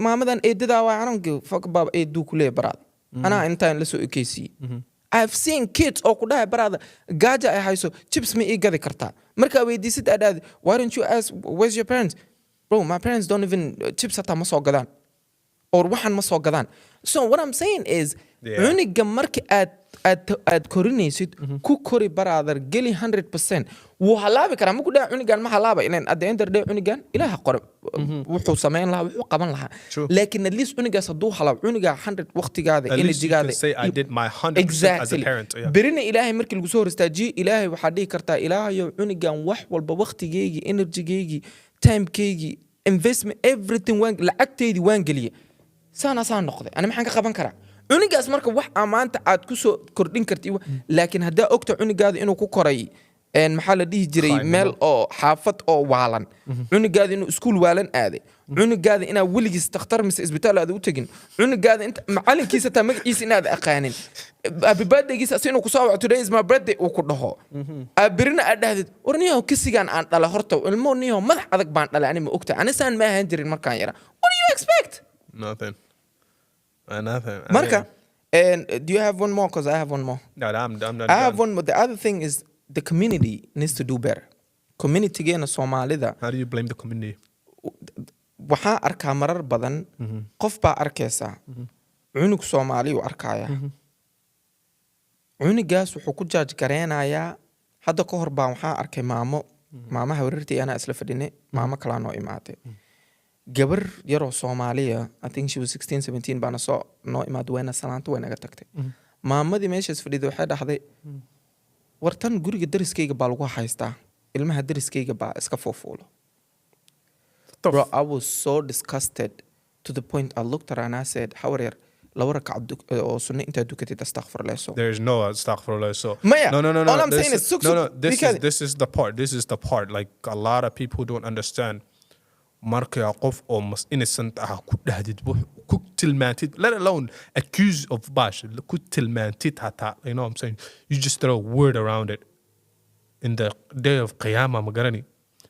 maamadan eedadaa waa ananka fuck baaba eeduu ku leeyahay baraada anaa intaan la soo ekaysiiyey. I've seen kids oo ku dhahay baraada gaaja ay hayso chips ma ii gadi kartaa markaa weydiisid aad why don't you ask where's your parents? Bro, my parents don't even chips hataa ma soo gadaan or waxan ma soo gadaan. So what I'm saying is cunuga marka aad korinaysid ku kori brother geli 100% wuu halaabi karaa ma ku dhahay cunugan ma halaaba ilaan at the end of the day cunugan ilaaha qore wuxuu sameyn lahaa wuxuu qaban lahaa laakiin at least cunugaas hadduu halaab cunuga 100 waqtigaada energygaada say I did my 100% as a parent. berina ilaahay markii lagu soo horistaajiyo ilaahay waxaa dhihi kartaa ilaahayo cunugan wax walba waqtigeygii energygeygii timekeygii investment everything waan lacagteydii waan geliyay saana saan noqday ana maxaan ka qaban karaa cunugaas marka wax amaanta aad ku soo kordhin kartid laakiin haddaa ogta cunugaada inuu ku koray maxaa la dhihi jiray meel oo xaafad oo waalan cunugaada inuu iskuul waalan aaday cunugaada inaa weligiis takhtar mise isbitaal aad u tagin cunugaada inta macalinkiisa taa magaciisa inaad aqaanin abibadaygiisa inuu ku soo waco today is my birthday uu ku dhaho berina aad dhahdid warniyaho kisigaan aan dhalay horta ilmo niyaho madax adag baan dhalay ani ma ogta anisaan ma ahaan jirin markaan yara what do you expect? Nothing. Marka, and do you have one more? Because I have one more. No, I'm not. I have one more. The other thing is the community needs to do better. Community geena Soomaalida. How do you blame the community? Waxaa arkaa marar badan qof baa arkaysa cunug Soomaali uu arkaya cunugaas wuxuu ku judge gareynayaa hadda ka hor baa waxaa arkay maamaha wareertii ana isla fadhinay maamo kala noo imaatay gabar yaroo Soomaaliya I think she was 16 17 baana soo noo imaad wayna salaanto wayna ga tagtay maamadii meeshaas fadhiday waxay dhaxday wartan guriga dariskayga baa lagu haystaa ilmaha dariskayga baa iska foofuulo. Bro, I was so disgusted to the point I looked at her and I said how are لو ركع أو سنة أنت دكتي أستغفر الله so. There is no أستغفر الله so. No. All I'm saying is this is the part. This is the part. Like a lot of people don't understand. Marka qof oo mas innocent ku dhahdid ku tilmaantid let alone accuse of bash ku tilmaantid hata you know what I'm saying you just throw a word around it in the day of qiyamah magarani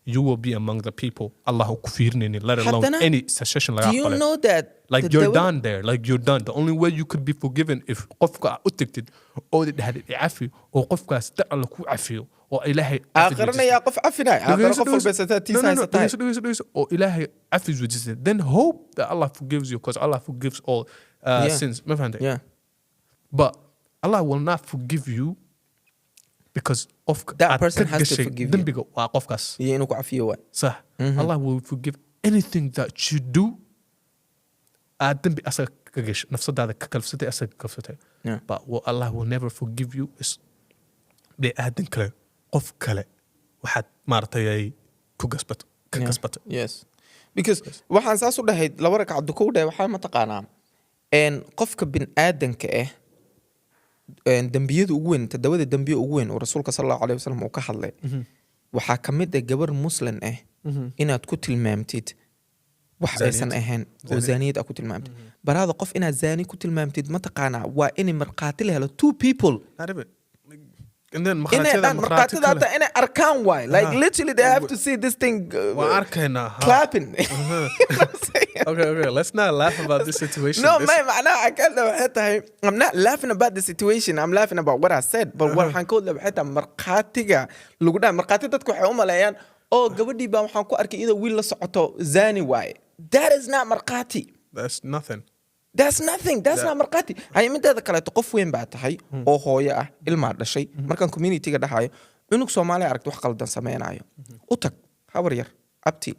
you will be among the people Allah kufirnini let alone any session like do you know that like you're done there like you're done the only way you could be forgiven if qofka u tagtid oo dhahdid afi oo qofkaas ta Allah ku afiyo oo ilaahay aakhirna yaa qof afinay aakhir qof walba tiisa oo ilaahay afis wajisa then hope that Allah forgives you because Allah forgives all sins ma fahanteen but Allah will not forgive you because of that person has to forgive you dembiga waa qofkaas iyo inuu ku afiyo waa صح Allah will forgive anything that you do dembi asa ka gashay nafsadaada ka kalfsatay asaga ka kalfsatay Yeah. but what Allah will never forgive you is bini aadan kale qof kale waxaad maaragtay ay ku gasbato ka Yeah. gasbato Yes. Because waxaan saas u dhahay laba ragcad ku dhahay waxaa ma taqaanaa qofka bin aadanka dambiyada ugu weyn tadawada dambiye ugu weyn oo rasuulka sallallahu alayhi wasallam uu ka hadlay waxaa ka mid ah gabar muslim inaad ku tilmaamtid wax aysan ahayn oo zaaniyad ku tilmaamtid baraada qof inaad zaani ku tilmaamtid ma taqaanaa waa in marqaati la helo two people and then marqaatida inay arkaan waay like literally they have to see this thing clapping. Okay, let's not laugh about this situation. No, man, I'm not laughing about the situation. I'm laughing about what I said. But what waxaan ka hadlaa xita marqaatiga lagu dhahay marqaati dadku waxay u maleeyaan oo gabadhii baa waxaan ku arkay iyadoo wiil la socoto zaani waay. That is not marqaati. That's nothing. That's nothing. That's not marqaati. Hay mideeda kale qof weyn baa tahay oo hooyo ah ilma dhashay markaan community-ga dhahayo cunug Soomaali aragto wax qaldan sameeynayo u tag habar yar abti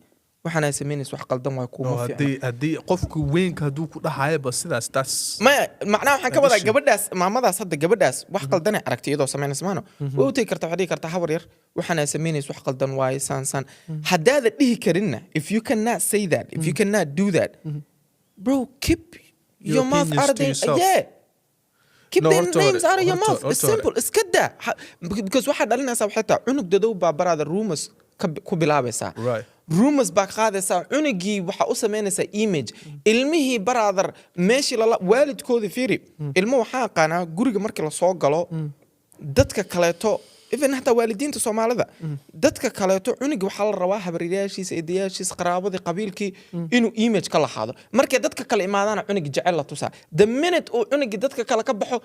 waxaan ay sameynayso wax qaldan way ku fiican hadii qofku weynka haduu ku dhahayo bas sidaas taas ma macnaha waxaan ka wadaa gabadhaas maamadaas hadda gabadhaas wax qaldan ay aragtay iyadoo sameynayso maano way u tagi kartaa waxay kartaa habar yar waxaan ay sameynayso wax qaldan way san hadaada dhihi karinna if you cannot say that if you cannot do that bro keep your mouth out of the yeah keep their names out of your mouth it's simple it's kada because waxa dhalinaysa xataa cunug dadow baa barada rumors ku bilaabaysa rumors baa qaadaysa cunugii waxa u sameynaysa image ilmihii brother meeshii la waalidkoodii fiiri ilmo waxa qaana guriga markii la soo galo dadka kaleeto even hatta waalidiinta Soomaalida dadka kaleeto cunugii waxa la rabaa habriyaashiisa eedayaashiisa qaraabadii qabiilkii inuu image ka lahaado markay dadka kale imaadaan cunugii jecel la tusaa the minute uu cunugii dadka kale ka baxo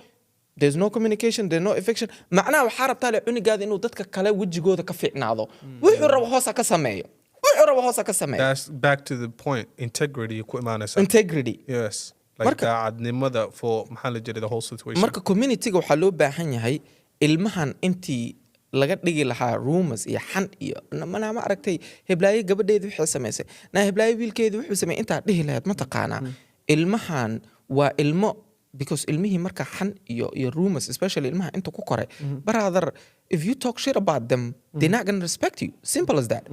there's no communication there's no affection macnaha waxa rabtaa le cunugaada inuu dadka kale wajigooda ka fiicnaado wuxuu rabo hoos ka sameeyo that's back to the point integrity ku imaanaysa integrity yes like daacadnimada for maxaa la jiray the whole situation marka community-ga waxa loo baahan yahay ilmahan intii laga dhigi lahaa rumors iyo xan iyo mana ma aragtay heblaaye gabadheedu wixii sameysay heblaaye wiilkeedu wuxuu sameeyay inta dhihi lahayd ma taqaana ilmahan waa ilmo because ilmihi marka xan iyo rumors especially ilmaha inta ku koray brother if you talk shit about them they're not going to respect you simple as that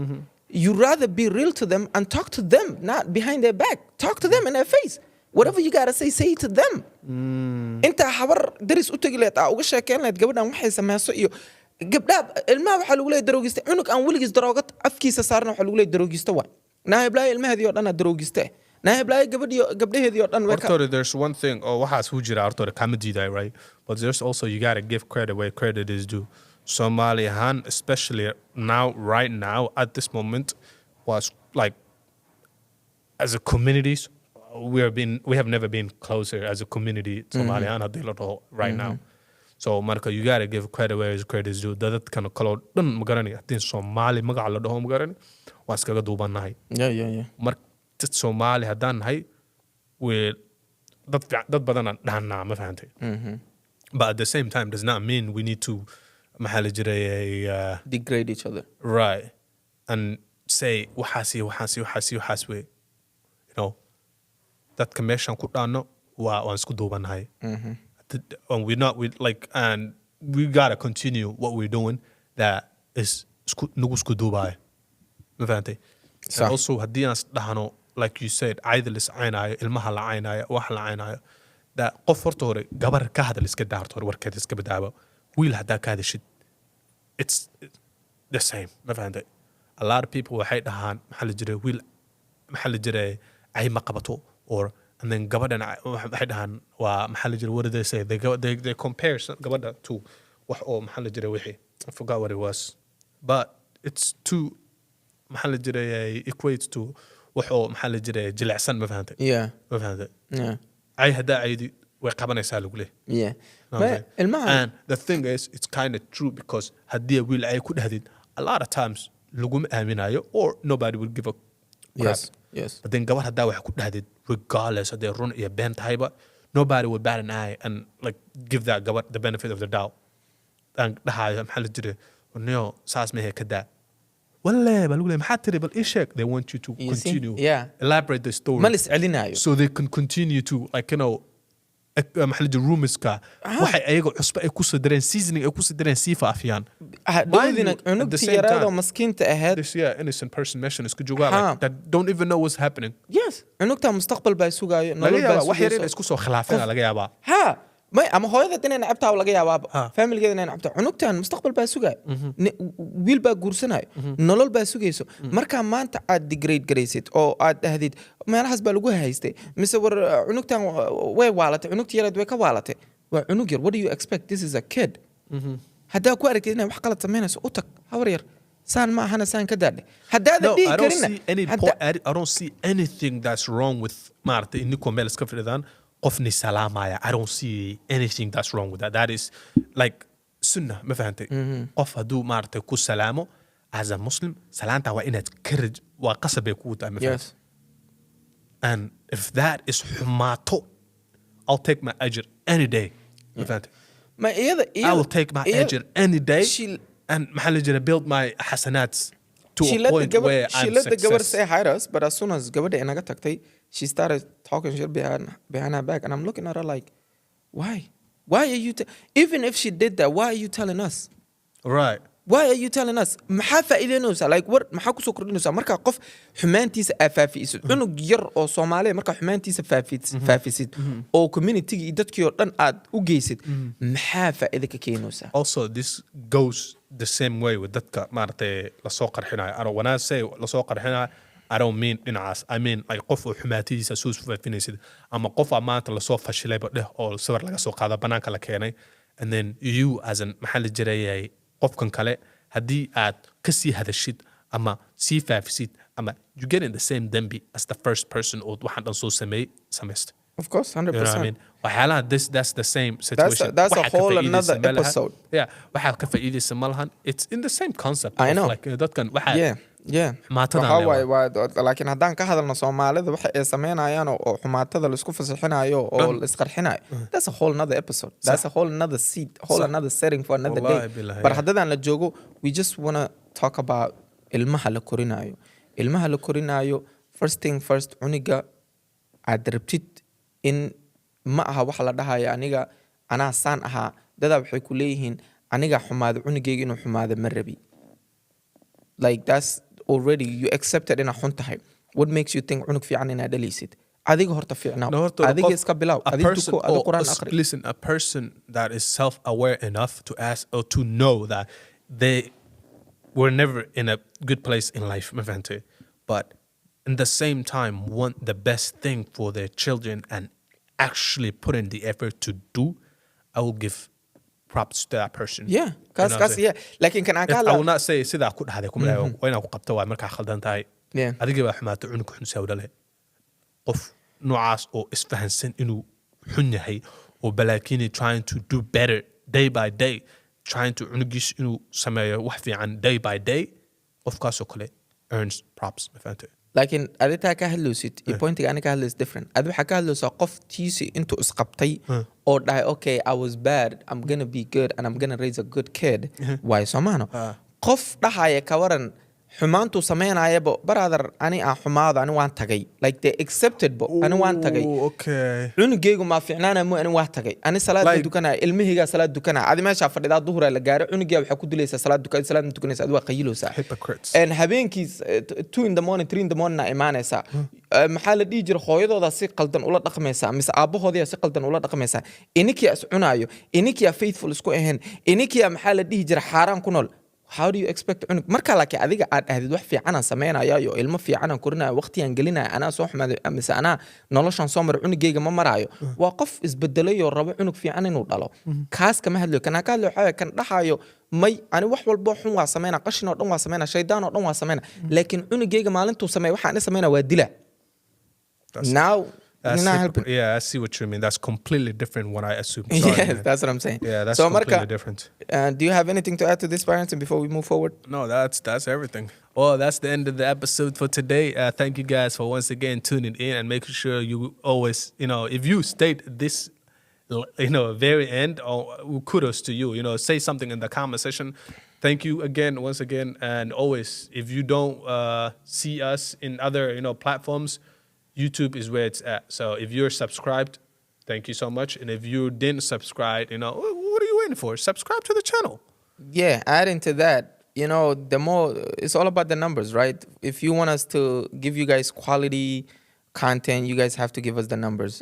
you rather be real to them and talk to them not behind their back talk to them in their face whatever you got to say to them inta habar daris u tagi leeyahay uga sheekeen leeyahay gabadhan waxay sameeyso iyo gabdha ilmaha waxa lagu leeyahay daroogista cunug aan wiligiis daroogad afkiisa saarna waxa lagu leeyahay daroogista waa naayblaa ilmaheedii oo dhan daroogista naayblaa gabdhaheedii oo dhan way there's one thing oo waxaas u jira artore kamadiiday right but there's also you got to give credit where credit is due Somali especially right now at this moment was like as a community we have never been closer as a community Somalian right now so marka you got to give credit where credit is due dadkan kale dhan ma garanay hadii Somali magac la dhaho ma garanay waa iskaga duubanahay yeah marka Somali hadaan nahay we dad badan dhaana ma fahantay but at the same time does not mean we need to mahal jiray degrade each other right and say waxaas way you know dadka meeshan ku dhaano waan isku duubanahay and we gotta continue what we're doing that is nagu isku duubaya ma fahantay and also haddii aan dhahno like you said either lis caynayo ilmaha la caynayo wax la caynayo that qof horta hore gabar ka hadal iska daarto hore warkeed iska badaabo wiil haddaa ka hadashid it's the same ma fahantay a lot of people waxay dhahaan maxaa la jiray wiil maxaa la jiray ay ma qabato or and then gabadhan waxay dhahaan waa maxaa la jiray what did they say they compare gabadha to wax oo maxaa la jiray wixii I forgot what it was but it's too maxaa la jiray equates to wax oo maxaa la jiray jilicsan ma fahantay ma fahantay ay haddaa aydi way qabanaysaa lagu leeyahay and the thing is it's kind of true because haddii wiil ay ku dhahdid a lot of times laguma aaminayo or nobody will give a crap yes but then gabar haddaa wax ku dhahdid regardless haddii run iyo been tahayba nobody will bat an eye and like give that gabar the benefit of the doubt and dhahayo maxaa la jiray niyo saas mehe ka daa Wallahi, baa lagu leeyahay, maxaa tiri bal ii sheeg. They want you to You see? continue, Yeah. elaborate the story. ma la iscelinayo. So they can continue to, like, maxaa la jira, rumorska waxay ayaga cusba ay ku soo dareen, seasoning ay ku soo dareen sii faafiyaan. hadhowdina Mind you, at the cunugtii same yaraadoo time, maskiinta ahayd. this innocent person meeshan isku joogaa, Ha. like, that don't even know what's happening. yes cunugtaa mustaqbal baa sugaayo, Laga nolol baa yaabaa wax yar in sugayso. isku soo khilaafeen laga yaabaa. ha may ama hooyadeed inay nacabtaa laga yaabaaba, Ha. familigeeda inay nacabtaa. cunugtan mustaqbal baa sugaayo, wiil baa guursanayo, nolol baa sugayso. markaa maanta aad degrade garaysid oo aad dhahdid meelahaas baa lagu haystay, mise war cunugtan way waalatay, cunugtii yareed way ka waalatay. waa cunug yar, what do you expect? This is a kid. haddaa ku aragtid inay wax qalad samaynayso, u tag hawar yar, saan ma ahana saan ka daadhe. haddaada No, dhihi I don't karina see any I don't see anything that's wrong with maaragtay inikoo meel iska fadhidaan qofni salaamaya. I don't see anything that's wrong with that. That is like sunnah, ma fahantay? qof hadduu maaragtay ku salaamo as a Muslim, salaanta waa inaad waa qasab ay kugu tahay, ma fahantay? yes And if that is xumaato, I'll take my ajr any day. Ma fahantay? ma iyada I will take my ajr any day She- and maxaa la jira, build my hasanats to she a let the point gabar, where she I'm let the gabar success. say hi to us, but as soon as gabadha inaga tagtay, she started talking shit behind her back, and I'm looking at her like, why are you even if she did that, why are you telling us? Right. why are you telling us? maxaa faa'iideynaysaa? like war maxaa kusoo kordhinaysaa markaa qof xumaantiisa faafiisid? cunug yar oo Soomaaliya markaa xumaantiisa faafisid oo community iyo dadkii oo dhan aad u geysid, maxaa faa'iido ka keenaysaa? Also, this goes the same way with dadka maaragtay lasoo qarxinayo. When I say lasoo qarxinayo, I don't mean dhinacaas. I mean like qof oo xumaatidiisa soo faafinaysid, ama qof aa maanta lasoo fashilayba dheh oo sawir laga soo qaado banaanka la keenay, and then you as an maxaa la jirayay qofkan kale haddii aad ka sii hadashid ama sii faafisid, ama you get in the same dambi as the first person oo waxaan dhan soo samaystay. Of course, 100%. You know what I mean? waxyaalaha that's the same situation. That's a Waxa ka whole faa'iidaysa another ma lahan. episode. Yeah, waxa ka faa'iidaysa ma lahan. It's in the same concept. I of know. Like, dadkan waxa yeah xumaatadan Waxaa leewahay. waaye laakiin haddaan ka hadalno Soomaalida waxa ay sameynayaan oo xumaatada la isku fasixinayo oo la isqarxinayo, that's a whole another episode. That's a whole another seat, another setting for another Wallahi day. billahi, But yeah. haddaan la joogo, we just want to talk about ilmaha la korinayo. ilmaha la korinayo, first thing first, cuniga aad rabtid in ma aha waxa la dhahayo aniga anaa saan ahaa. dadaa waxay ku leeyihiin aniga xumaado, cunigayga inuu xumaado ma rabi. like that's already you accepted inaa xun tahay. What makes you think cunug fiican inaad dhalaysid? adiga horta fiicnaaw, No, horta adiga qof- iska bilaw, a adiga person- tuko, adiga or- quraan or- aqri. Listen, a person that is self-aware enough to ask or to know that they were never in a good place in life, ma fahantay? But in the same time want the best thing for their children and actually put in the effort to do, I will give props to that person. yeah You know what I'm kaas saying? yeah laakiin kan aan ka I will hadlaa not say sidaa ku dhahday kuma dhahay, waa inaa ku qabto waa markaa khaldan tahay. Yeah. Adiga baa xumaata cunug xun sawdale. qof noocaas oo isfahansan inuu xun yahay oo balaakiini trying to do better day by day, trying to cunugiis inuu sameeyo wax fiican day by day, qofkaasoo kale earns props, ma fahantay? laakiin aditaa ka hadlaysid iyo pointiga ani ka hadlays different. adi waxaa ka hadlaysaa qof tiisi intuu isqabtay oo dhahay okay I was bad, I'm gonna be good and I'm gonna raise a good kid. waayo soomahano qof dhahaya ka waran xumaantuu sameynayaba, brother ani aan xumaado, ani waan tagay, like they accepted bo ani waan tagay. Ooh, okay. cunugaygu maa fiicnaana mo ani waa tagay, ani salaad Like- dukanaya, ilmihaygaa salaad dukanaya. adi meeshaa fadhidaa duhura la gaaro, cunugaa waxaa ku dilaysaa salaad ma tukanaysa, adi waa qayiloosaa. Hypocrites. And habeenkiis 2 in the morning 3 in the morning na imaanaysaa. maxaa la dhihi jira, hooyadooda si qaldan ula dhaqmaysaa mise aabahooda si qaldan ula dhaqmaysaa. inikiya is cunaayo, inikiya faithful isku ahayn, inikiya maxaa la dhihi jira xaaraan ku nool. how do you expect cunug marka laakiin adiga aad ahdid wax fiican aan sameynaya iyo ilmo fiican aan korinaya, waqti aan gelinaya, anaa soo xumaaday mise anaa noloshan soo maray, cunugayga ma maraayo. waa qof isbedelay oo rabo cunug fiican inuu dhalo. kaas kama hadlayo. kana ka hadlayo waxaa kan dhahayo may ani wax walbo xun waa sameynaa, qashin oo dhan waa sameynaa, shaydaan oo dhan waa sameynaa, laakiin cunugayga maalintuu sameeyo waxaan sameynaa waa dila. now you're not helping. Yeah, I see what you mean. That's completely different what I assume. Sorry, yes, man. that's what I'm saying. Yeah, that's so completely Marka, different. do you have anything to add to this, parenting, before we move forward? No, that's everything. Well, that's the end of the episode for today. Thank you guys for once again tuning in and making sure you always, if you stayed this, very end, kudos to you. Say something in the comment section. Thank you again, once again, and always. If you don't see us in other platforms, YouTube is where it's at. So if you're subscribed, thank you so much. And if you didn't subscribe, what are you waiting for? Subscribe to the channel. Yeah, adding to that, the more it's all about the numbers, right? If you want us to give you guys quality content, you guys have to give us the numbers.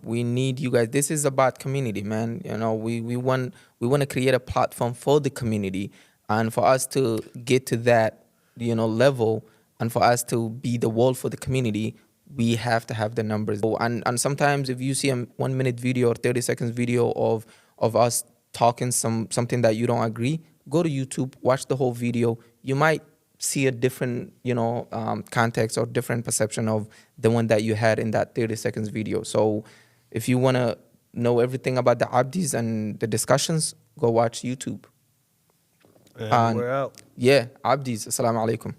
We need you guys. This is about community, man. We want to create a platform for the community, and for us to get to that, level, and for us to be the wall for the community, we have to have the numbers. And sometimes if you see a 1 minute video or 30 seconds video of us talking something that you don't agree, go to YouTube, watch the whole video. You might see a different context or different perception of the one that you had in that 30 seconds video. So if you want to know everything about the abdis and the discussions, go watch YouTube. And we're out. Yeah, abdis, assalamu alaikum.